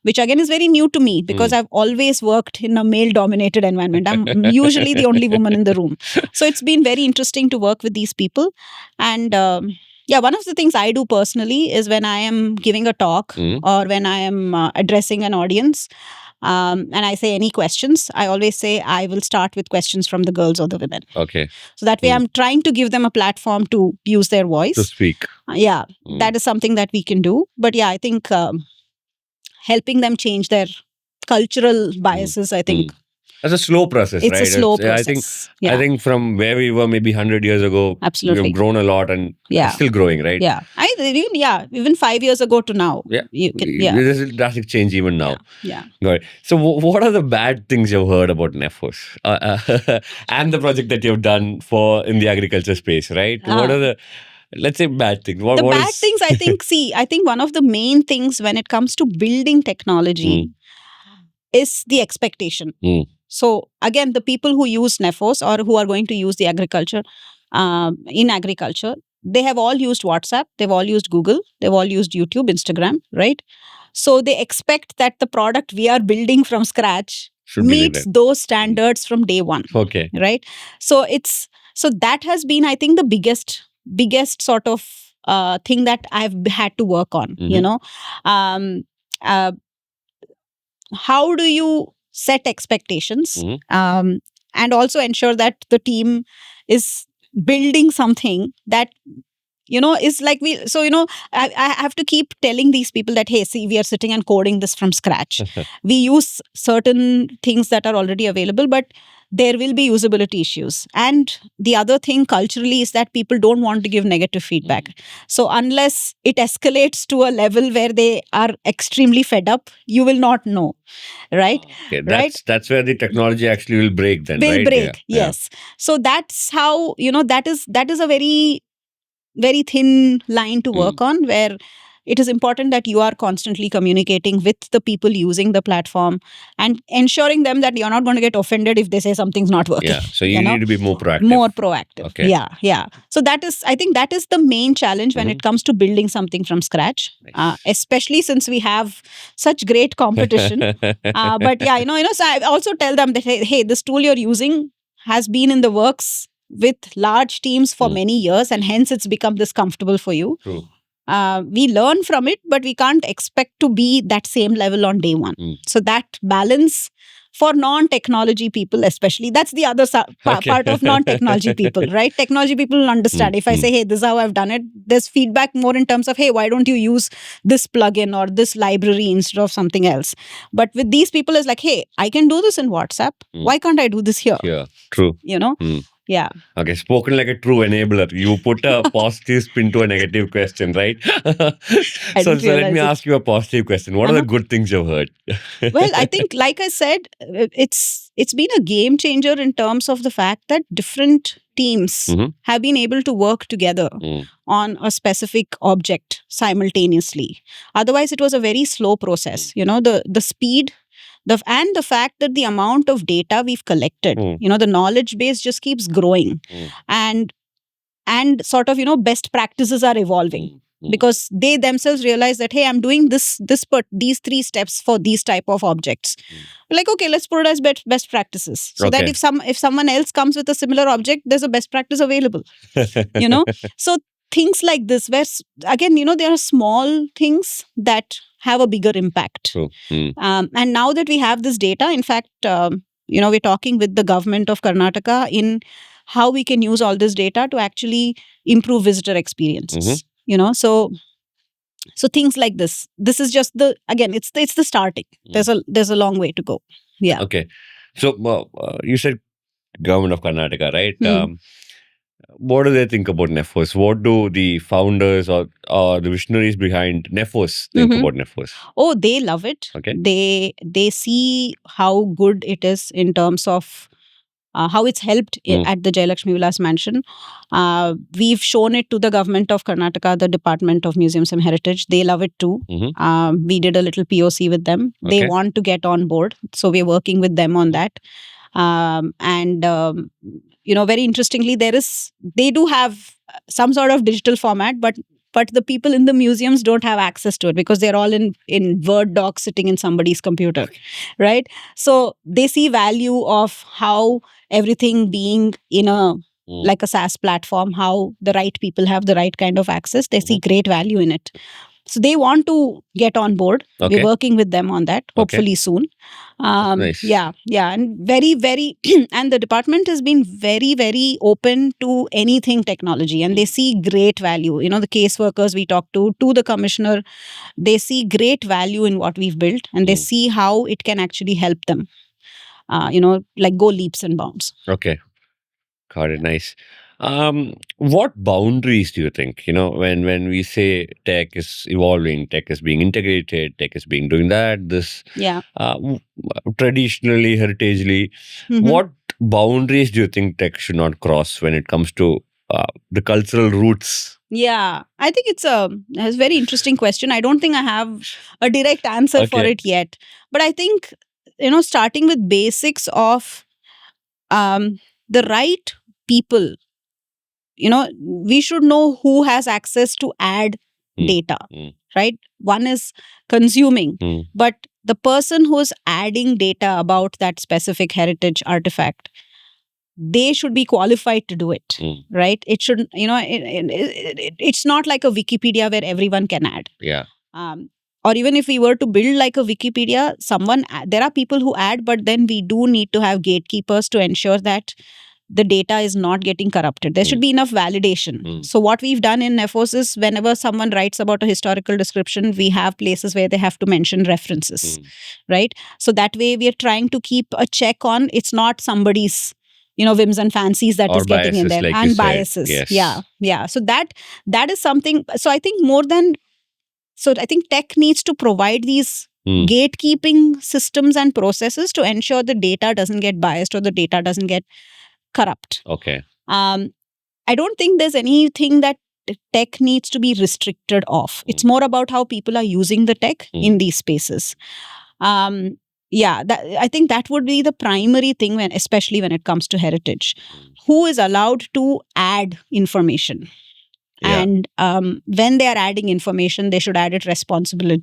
Which again is very new to me, because I've always worked in a male-dominated environment. I'm usually the only woman in the room. So it's been very interesting to work with these people. And one of the things I do personally is when I am giving a talk or when I am addressing an audience, and I say any questions, I always say I will start with questions from the girls or the women. Okay. So that way I'm trying to give them a platform to use their voice. To speak. That is something that we can do. But I think helping them change their cultural biases, I think. It's a slow process, It's right? a slow process. I think from where we were maybe 100 years ago, Absolutely. we've grown a lot and it's still growing, right? Yeah. Even 5 years ago to now. Yeah. Yeah. There's a drastic change even now. Yeah. Got it. So what are the bad things you've heard about Nefos and the project that you've done in the agriculture space, right? What are the, let's say, bad things? What bad things, I think, I think one of the main things when it comes to building technology, is the expectation. Mm. So again, the people who use Nephos or who are going to use the agriculture in agriculture, they have all used WhatsApp, they've all used Google, they've all used YouTube, Instagram, right? So they expect that the product we are building from scratch Should be like meets that. those standards from day one, Okay. right? So that has been, I think, the biggest sort of thing that I've had to work on. You Mhm. know, um, uh, how do you set expectations, Mhm. and also ensure that the team is building something that is like I have to keep telling these people that, hey, see, we are sitting and coding this from scratch. We use certain things that are already available, but there will be usability issues. And the other thing culturally is that people don't want to give negative feedback. So unless it escalates to a level where they are extremely fed up, you will not know, right? Okay, Right? that's where the technology actually will break then, Will right? break, Yeah. yes. So that's how, that is a very, very thin line to work on, where it is important that you are constantly communicating with the people using the platform and ensuring them that you're not going to get offended if they say something's not working. Yeah. So you need to be more proactive. More proactive. Okay. Yeah. So I think that is the main challenge when it comes to building something from scratch, Nice. especially since we have such great competition. But yeah, so I also tell them that, hey, this tool you're using has been in the works with large teams for many years, and hence it's become this comfortable for you. True. We learn from it, but we can't expect to be that same level on day one. So that balance for non-technology people, especially, that's the other part of non-technology people, right? Technology people will understand. If I say, hey, this is how I've done it, there's feedback more in terms of, hey, why don't you use this plugin or this library instead of something else? But with these people, it's like, hey, I can do this in WhatsApp. Why can't I do this here? Yeah, true. Yeah. Okay, spoken like a true enabler. You put a positive spin to a negative question, right? So let realize me it. ask you a positive question. What are the good things you've heard? Well, I think, like I said, it's been a game changer in terms of the fact that different teams have been able to work together on a specific object simultaneously. Otherwise, it was a very slow process. The speed, and the fact that the amount of data we've collected, the knowledge base just keeps growing, and sort of, best practices are evolving. Because they themselves realize that, hey, I'm doing these 3 steps for these type of objects. Like, okay, let's put it as best practices, so that if someone else comes with a similar object, there's a best practice available. So things like this, where again, there are small things that have a bigger impact. And now that we have this data, in fact, we're talking with the government of Karnataka in how we can use all this data to actually improve visitor experiences. So things like this is just it's the starting. There's a long way to go. Yeah. Okay. So you said government of Karnataka, right? What do they think about Nephos? What do the founders or the visionaries behind Nephos think about Nephos? Oh, they love it. Okay. They see how good it is in terms of how it's helped at the Jayalakshmi Vilas Mansion. We've shown it to the government of Karnataka, the Department of Museums and Heritage. They love it too. We did a little POC with them. They want to get on board. So we're working with them on that. Very interestingly, they do have some sort of digital format, but the people in the museums don't have access to it because they're all in Word docs sitting in somebody's computer, right? So they see value of how everything being in like a SaaS platform, how the right people have the right kind of access. They see great value in it. So they want to get on board. We're working with them on that, hopefully soon. Nice. Yeah. And very, very, and the department has been very, very open to anything technology, and they see great value. The caseworkers we talk to the commissioner, they see great value in what we've built, and they see how it can actually help them, like go leaps and bounds. Okay. Got it. Nice. What boundaries do you think, when we say tech is evolving, tech is being integrated, tech is being doing that, this, traditionally, heritagely, what boundaries do you think tech should not cross when it comes to the cultural roots? Yeah, I think it's a very interesting question. I don't think I have a direct answer for it yet. But I think starting with basics of the right people. We should know who has access to add Mm. data, Mm. right? One is consuming, Mm. but the person who's adding data about that specific heritage artifact, they should be qualified to do it, Mm. right? It should, it's not like a Wikipedia where everyone can add. Yeah. Or even if we were to build like a Wikipedia, there are people who add, but then we do need to have gatekeepers to ensure that the data is not getting corrupted. There should be enough validation. So what we've done in Nephos is whenever someone writes about a historical description, we have places where they have to mention references, right? So that way we are trying to keep a check on, it's not somebody's whims and fancies that Or is getting in biases, there, like you and said. biases. Yes. Yeah. So that is something. So I think I think tech needs to provide these gatekeeping systems and processes to ensure the data doesn't get biased or the data doesn't get corrupt. Okay. I don't think there's anything that tech needs to be restricted off. It's more about how people are using the tech in these spaces. I think that would be the primary thing especially when it comes to heritage. Who is allowed to add information? Yeah. And when they are adding information, they should add it responsibly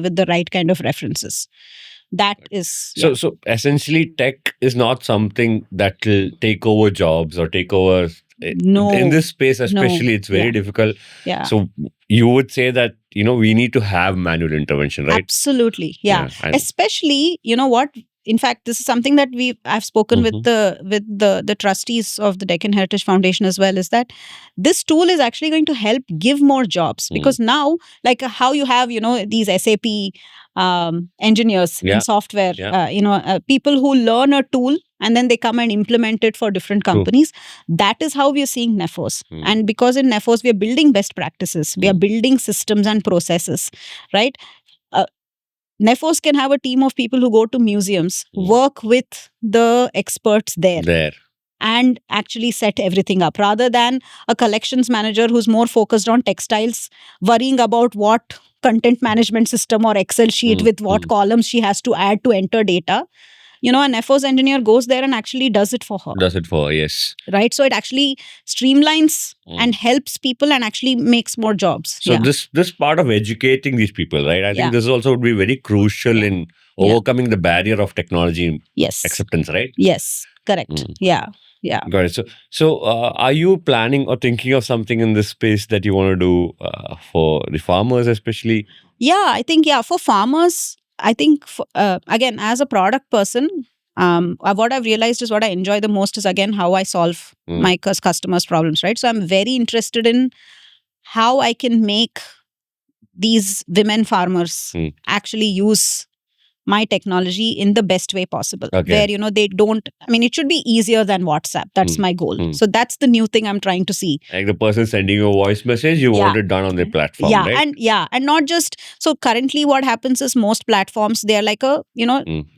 with the right kind of references. That is So essentially, tech is not something that will take over jobs or take over. No. In this space, especially, it's very difficult. Yeah. So you would say that we need to have manual intervention, right? Absolutely. Yeah. and- Especially, what? In fact, this is something that I've spoken with the trustees of the Deccan Heritage Foundation as well, is that this tool is actually going to help give more jobs, because now, like how you have these SAP engineers in software, people who learn a tool and then they come and implement it for different companies. That is how we are seeing Nephos. And because in Nephos we are building best practices, we are building systems and processes, right? Nephos can have a team of people who go to museums, work with the experts there, and actually set everything up, rather than a collections manager who's more focused on textiles, worrying about what content management system or Excel sheet with what columns she has to add to enter data. A Nephos engineer goes there and actually does it for her. Yes. Right? So it actually streamlines and helps people and actually makes more jobs. So this part of educating these people, right? I think this also would be very crucial in overcoming the barrier of technology acceptance, right? Yes, correct. Yeah. Got it. So are you planning or thinking of something in this space that you want to do for the farmers especially? Yeah, I think, for farmers, I think, again, as a product person, what I've realized is what I enjoy the most is, again, how I solve my customers' problems, right? So I'm very interested in how I can make these women farmers actually use my technology in the best way possible. Okay. Where, they don't, it should be easier than WhatsApp. That's my goal. So that's the new thing I'm trying to see. Like the person sending you a voice message, you want it done on their platform, right? And not just, so currently what happens is most platforms, they're like a,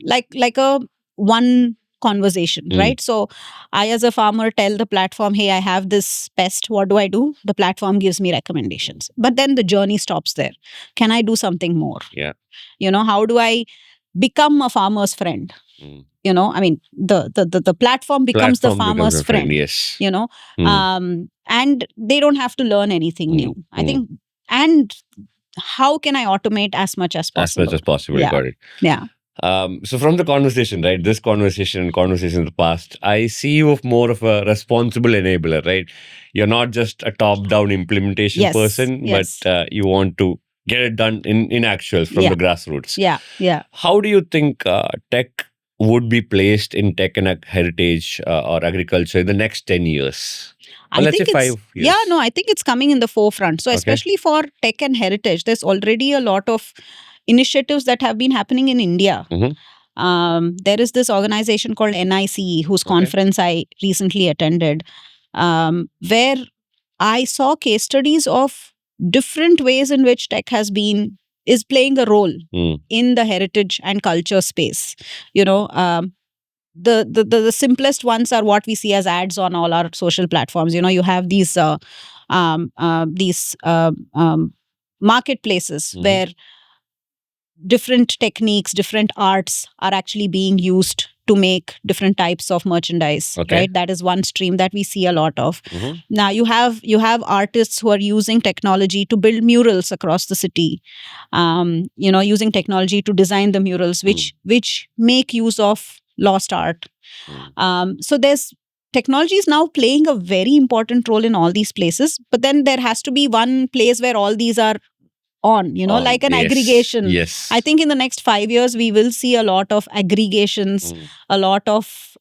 like a one conversation, right? So I, as a farmer, tell the platform, hey, I have this pest, what do I do? The platform gives me recommendations. But then the journey stops there. Can I do something more? Yeah. How do I become a farmer's friend? The platform becomes the farmer's friend. Yes. And they don't have to learn anything new. I think, and how can I automate as much as possible? As much as possible. Yeah. Got it. Yeah. So from the conversation, right, this conversation and conversation in the past, I see you of more of a responsible enabler, right? You're not just a top-down implementation person, but you want to get it done in actuals from the grassroots. Yeah. How do you think tech would be placed in tech and heritage or agriculture in the next 10 years? Or let's say 5 years. Yeah, no, I think it's coming in the forefront. So especially for tech and heritage, there's already a lot of initiatives that have been happening in India. There is this organization called NICE, whose conference I recently attended, where I saw case studies of different ways in which tech is playing a role in the heritage and culture space. The simplest ones are what we see as ads on all our social platforms. You have these marketplaces where different techniques, different arts are actually being used to make different types of merchandise. Okay. Right, that is one stream that we see a lot of. Mhm. Now you have artists who are using technology to build murals across the city, using technology to design the murals, which make use of lost art. So there's technology is now playing a very important role in all these places, but then there has to be one place where all these are on, like an Yes. aggregation. Yes. I think in the next 5 years we will see a lot of aggregations, a lot of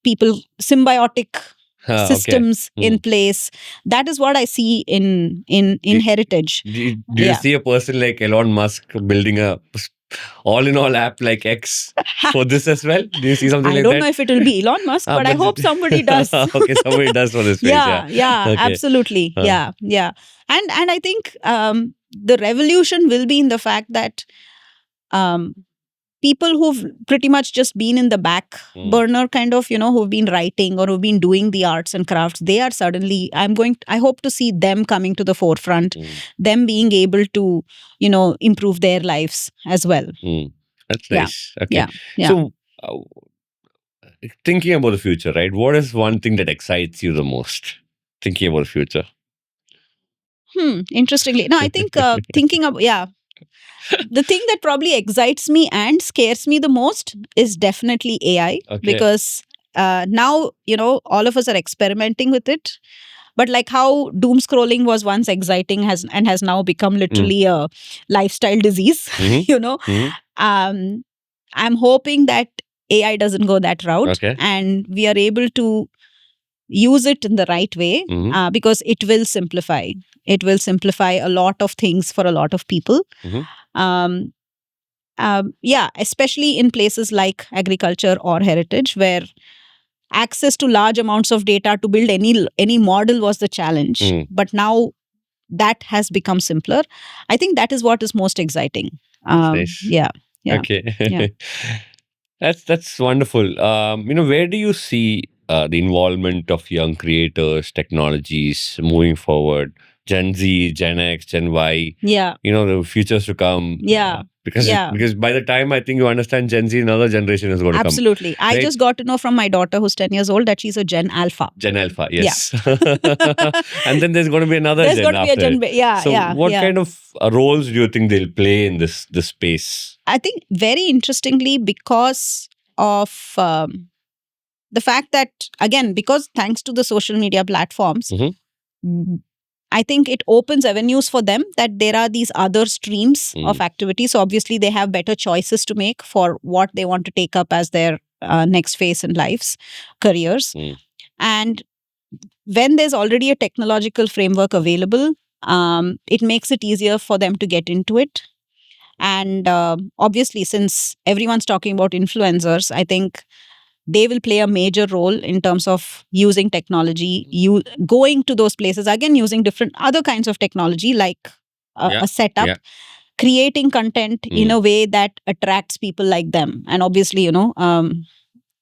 people, symbiotic Okay. systems in place. That is what I see in heritage. Do you Yeah. see a person like Elon Musk building a all-in-all app like X for this as well? Do you see something I like don't that? know if it will be Elon Musk, but I hope somebody does. Okay, somebody does for this space. Yeah, Okay. absolutely. Yeah. And I think the revolution will be in the fact that people who've pretty much just been in the back burner, kind of, who've been writing or who've been doing the arts and crafts, they are suddenly, I hope to see them coming to the forefront, them being able to, improve their lives as well. That's Yeah. nice. Okay. Yeah. So, thinking about the future, right? What is one thing that excites you the most? Thinking about the future. Interestingly, no, I think thinking of the thing that probably excites me and scares me the most is definitely AI. Okay. Because now, all of us are experimenting with it. But like how doom scrolling was once exciting has now become literally a lifestyle disease, I'm hoping that AI doesn't go that route. Okay. And we are able to use it in the right way, because it will simplify. It will simplify a lot of things for a lot of people. Especially in places like agriculture or heritage, where access to large amounts of data to build any model was the challenge. But now that has become simpler. I think that is what is most exciting. Nice. Yeah. Okay. Yeah. That's wonderful. Where do you see the involvement of young creators, technologies moving forward? Gen Z, Gen X, Gen Y. Yeah. The futures to come. Because by the time I think you understand Gen Z, another generation is going to come. Absolutely. I just got to know from my daughter, who's 10 years old, that she's a Gen Alpha. Gen Alpha, yes. And then there's going to be another There's Gen going to be a after Gen it. So what kind of roles do you think they'll play in this space? I think very interestingly, because of the fact that, again, because thanks to the social media platforms, I think it opens avenues for them, that there are these other streams of activity. So obviously they have better choices to make for what they want to take up as their next phase in lives, careers. And when there's already a technological framework available, it makes it easier for them to get into it. And obviously, since everyone's talking about influencers, I think they will play a major role in terms of using technology, going to those places, again, using different other kinds of technology, like a setup, creating content in a way that attracts people like them. And obviously,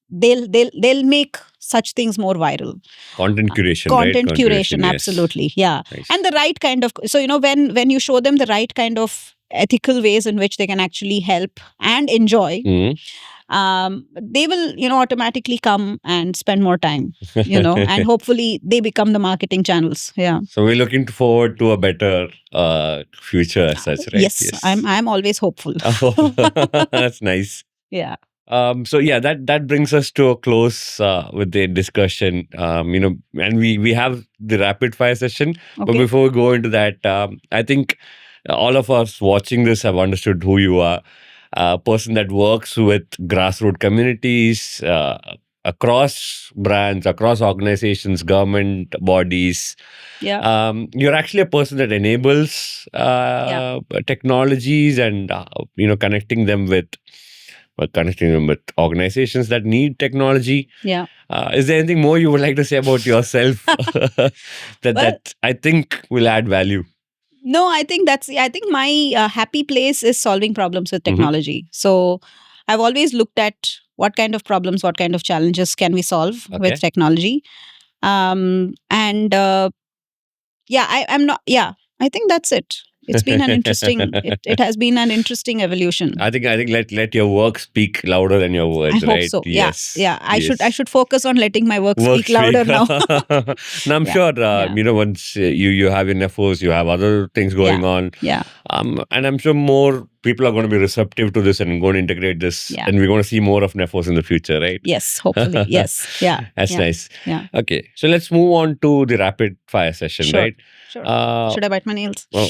they'll make such things more viral. Content curation, Content right? curation, absolutely. Yeah. Nice. And the right kind of, so, when you show them the right kind of ethical ways in which they can actually help and enjoy, they will, automatically come and spend more time, and hopefully they become the marketing channels. Yeah. So we're looking forward to a better future as such, right? Yes. I'm always hopeful. That's nice. Yeah. So yeah, that brings us to a close with the discussion. And we have the rapid fire session. Okay. But before we go into that, I think all of us watching this have understood who you are. A person that works with grassroots communities across brands, across organizations, government bodies. Yeah. You're actually a person that enables technologies and connecting them with organizations that need technology. Yeah. Is there anything more you would like to say about yourself that I think will add value? No, I think my happy place is solving problems with technology. So I've always looked at what kind of problems, what kind of challenges can we solve with technology. I think that's it. it's been an interesting. It has been an interesting evolution. I think let your work speak louder than your words, I hope right? so. Yes. Yeah. I Yes. should focus on letting my work Work speak louder now. Now I'm Yeah. sure Yeah. once you have your Nephos, you have other things going on. Yeah. And I'm sure more people are going to be receptive to this and going to integrate this, Yeah. and we're going to see more of Nephos in the future, right? Yes. Hopefully. Yes. Yeah. That's Yeah. nice. Yeah. Okay, so let's move on to the rapid fire session, Sure. right? Sure. Uh, Should I bite my nails? oh,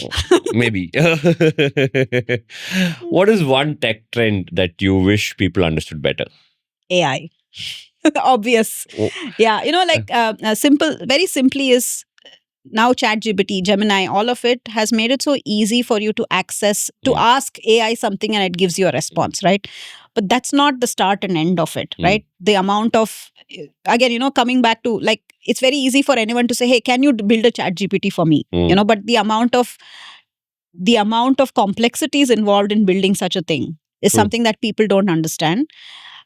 maybe. What is one tech trend that you wish people understood better? AI. Obvious. Oh, Yeah. Simple, very simply is now ChatGPT, Gemini, all of it has made it so easy for you to access, to Mm. ask AI something and it gives you a response, right? But that's not the start and end of it, Mm. right? The amount of, again, coming back to like, it's very easy for anyone to say, hey, can you build a ChatGPT for me? Mm. But the amount of complexities involved in building such a thing is True. something that people don't understand.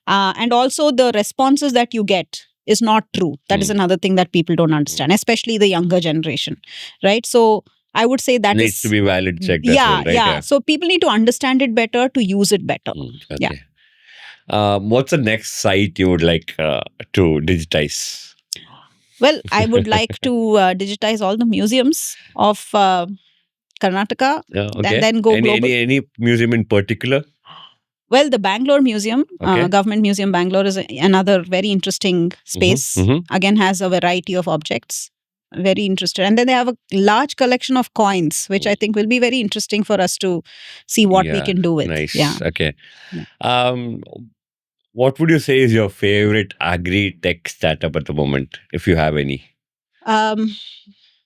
And also the responses that you get is not true. That is another thing that people don't understand, especially the younger generation, right? So I would say that needs is to be valid checked as yeah, well, right? yeah. So people need to understand it better to use it better. Okay. Yeah. What's the next site you would like to digitize? Well, I would like to digitize all the museums of Karnataka, Okay. then go global. Any museum in particular? Well, the Bangalore Museum, Okay. Government Museum Bangalore is another very interesting space. mhm. Again, has a variety of objects. Very interested. And then they have a large collection of coins, which I think will be very interesting for us to see what we Yeah, can do with. Nice. Yeah. Okay. Yeah. What would you say is your favorite agri-tech startup at the moment, if you have any?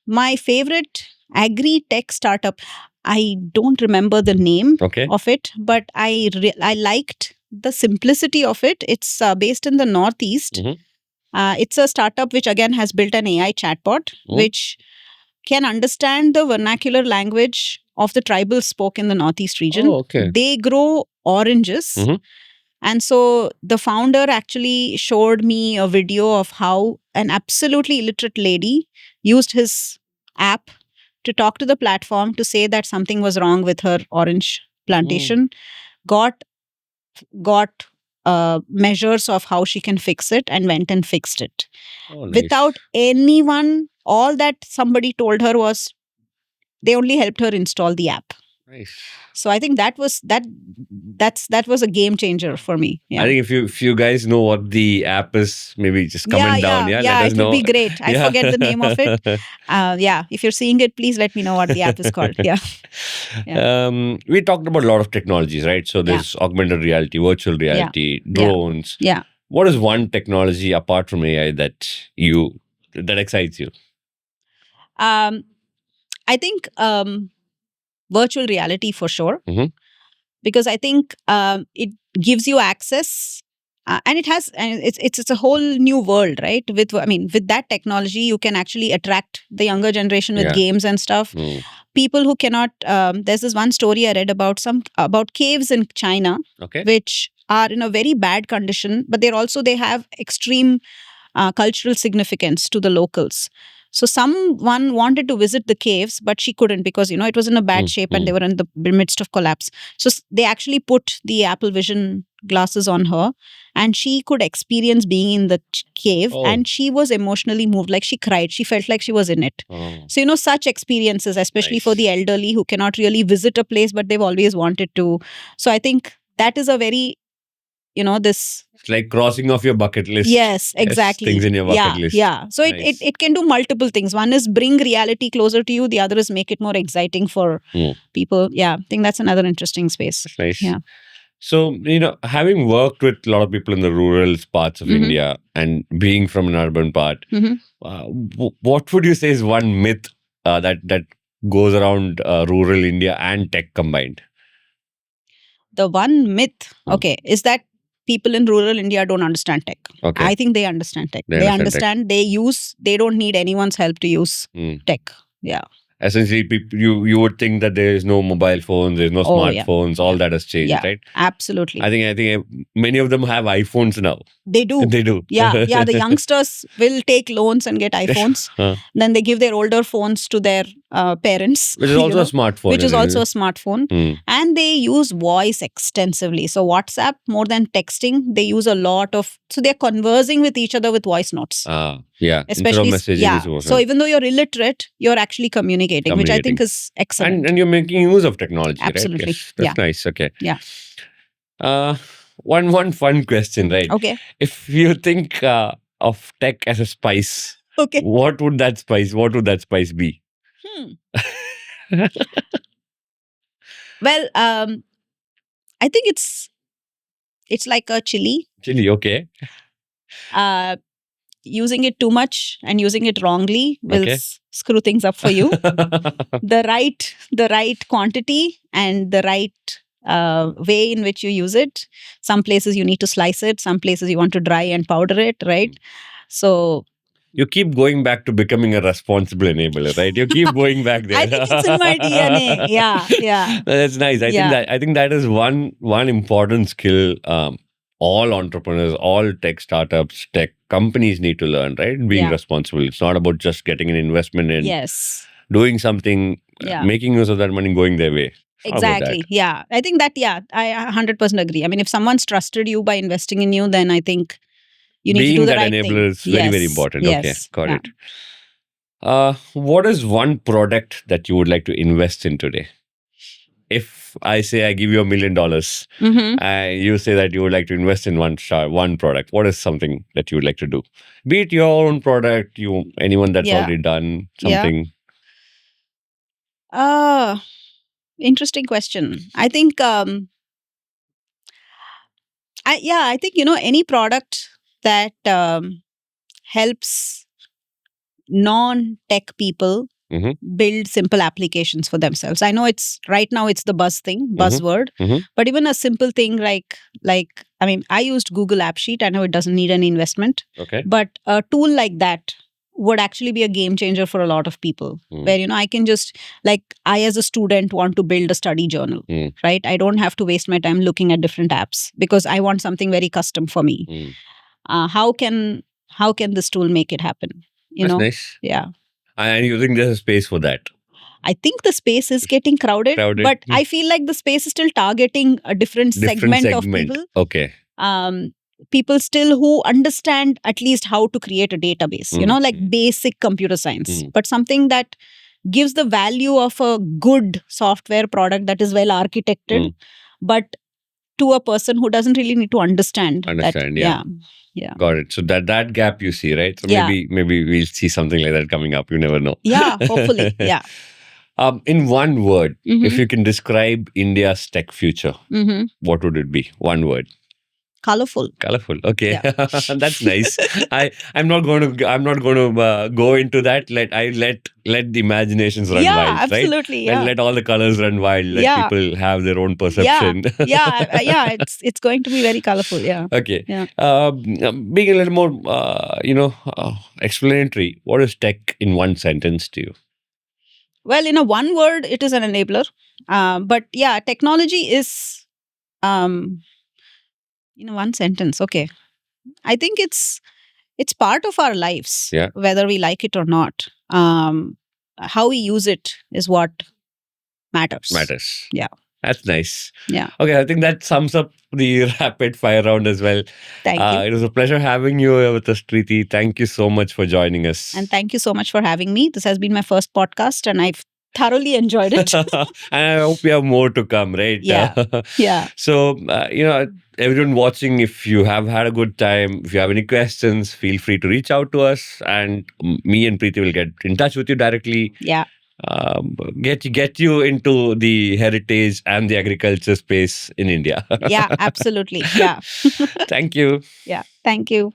My favorite agri-tech startup, I don't remember the name Okay. of it, but I liked the simplicity of it. It's based in the Northeast. Mhm. It's a startup which again has built an AI chatbot Oh. which can understand the vernacular language of the tribal spoke in the Northeast region. Oh, okay. They grow oranges. Mhm. And so the founder actually showed me a video of how an absolutely illiterate lady used his app to talk to the platform to say that something was wrong with her orange plantation, got measures of how she can fix it and went and fixed it. Oh, nice. Without anyone, all that somebody told her was they only helped her install the app. Nice. So I think that was a game changer for me. Yeah. I think if you guys know what the app is, maybe just comment down. Yeah, let us it know. would be great. I forget the name of it. If you're seeing it, please let me know what the app is called. Yeah. We talked about a lot of technologies, right? So there's augmented reality, virtual reality, drones. Yeah. What is one technology apart from AI that excites you? I think virtual reality for sure, Mhm. because I think it gives you access. And it's a whole new world, right? With that technology, you can actually attract the younger generation with games and stuff. People who cannot. There's this one story I read about caves in China, Okay. which are in a very bad condition, but they have extreme cultural significance to the locals. So someone wanted to visit the caves, but she couldn't because it was in a bad shape and they were in the midst of collapse. So they actually put the Apple Vision glasses on her, and she could experience being in the cave, and she was emotionally moved. Like she cried. She felt like she was in it. Oh. So such experiences, especially Nice. for the elderly who cannot really visit a place, but they've always wanted to. So I think that is a very this. It's like crossing off your bucket list. Yes, exactly. Things in your bucket list. Yeah. So Nice. it can do multiple things. One is bring reality closer to you. The other is make it more exciting for people. Yeah, I think that's another interesting space. That's nice. Yeah. So, having worked with a lot of people in the rural parts of India and being from an urban part, what would you say is one myth that goes around rural India and tech combined? The one myth, is that people in rural India don't understand tech. Okay. I think they understand tech. They understand They don't need anyone's help to use tech. Yeah. essentially you would think that there is no mobile phones, there's no Oh, yeah. smartphones, all that has changed, Yeah. right? Absolutely. I think many of them have iPhones now. They do. They do. Yeah. The youngsters will take loans and get iPhones. Huh. Then they give their older phones to their parents, Which is also a smartphone. which is isn't also a it? smartphone. Hmm. And they use voice extensively. So WhatsApp, more than texting, they use a lot of. So they're conversing with each other with voice notes. Yeah. Instead of Especially, messaging is more, So even though you're illiterate, you're actually communicating, which I think is excellent. and you're making use of technology, Absolutely. right? Yes, that's nice. Okay. Yeah. One fun question, right? Okay. If you think of tech as a spice, Okay. what would that spice be? Well, I think it's like a chili. Chili, okay. Using it too much and using it wrongly will Okay. screw things up for you. the right quantity and the right way in which you use it. Some places you need to slice it. Some places you want to dry and powder it. Right. So You keep going back to becoming a responsible enabler, right? You keep going back there. I think it's in my DNA. Yeah. That's nice. I think that is one important skill all entrepreneurs, all tech startups, tech companies need to learn, right? Being Yeah. responsible. It's not about just getting an investment in Yes. doing something, Yeah. making use of that money, going their way. How about that? Exactly. Yeah. I think that, I 100% agree. I mean, if someone's trusted you by investing in you, then I think you need Being to do the that right enabler thing. is very, very Yes. important. Yes. Okay, got Yeah. it. What is one product that you would like to invest in today? If I say I give you $1 million, Mm-hmm. you say that you would like to invest in one product. What is something that you would like to do? Be it your own product, anyone that's Yeah. already done Yeah. something. Interesting question. I think I think any product that helps non-tech people Mhm. build simple applications for themselves. I know it's right now it's the buzzword, Mhm. but even a simple thing like I mean, I used Google App Sheet. I know it doesn't need any investment, Okay. but a tool like that would actually be a game changer for a lot of people. Mm. Where I can just I as a student want to build a study journal, Mm. right? I don't have to waste my time looking at different apps because I want something very custom for me. Mm. How can this tool make it happen? That's nice. Yeah. And you think there's a space for that? I think the space is getting crowded. But I feel like the space is still targeting a different segment of people. Okay. People still who understand at least how to create a database, like basic computer science, but something that gives the value of a good software product that is well architected, but to a person who doesn't really need to understand that. Yeah. Got it. So that gap you see, right? So Yeah. maybe we'll see something like that coming up. You never know. Yeah, hopefully. Yeah. In one word, Mhm. if you can describe India's tech future, Mm-hmm. what would it be? One word. Colorful. Colorful. Okay, Yeah. that's nice. I'm not going to go into that. Let the imaginations run Yeah, wild, right? absolutely. Yeah. Let all the colors run wild. Let Yeah. people have their own perception. Yeah. It's going to be very colorful. Yeah. Okay. Yeah. Being a little more, explanatory. What is tech in one sentence to you? Well, in a one word, it is an enabler. But yeah, technology is, in one sentence. Okay. I think it's part of our lives, Yeah. whether we like it or not. How we use it is what matters. Yeah. That's nice. Yeah. Okay, I think that sums up the rapid fire round as well. Thank you. It was a pleasure having you here with us, Preeti. Thank you so much for joining us. And thank you so much for having me. This has been my first podcast and I've thoroughly enjoyed it. And I hope we have more to come, right? Yeah. Yeah. So, everyone watching, if you have had a good time, if you have any questions, feel free to reach out to us and me and Preeti will get in touch with you directly. Yeah. Get you into the heritage and the agriculture space in India. Yeah, absolutely. Yeah. Thank you. Yeah. Thank you.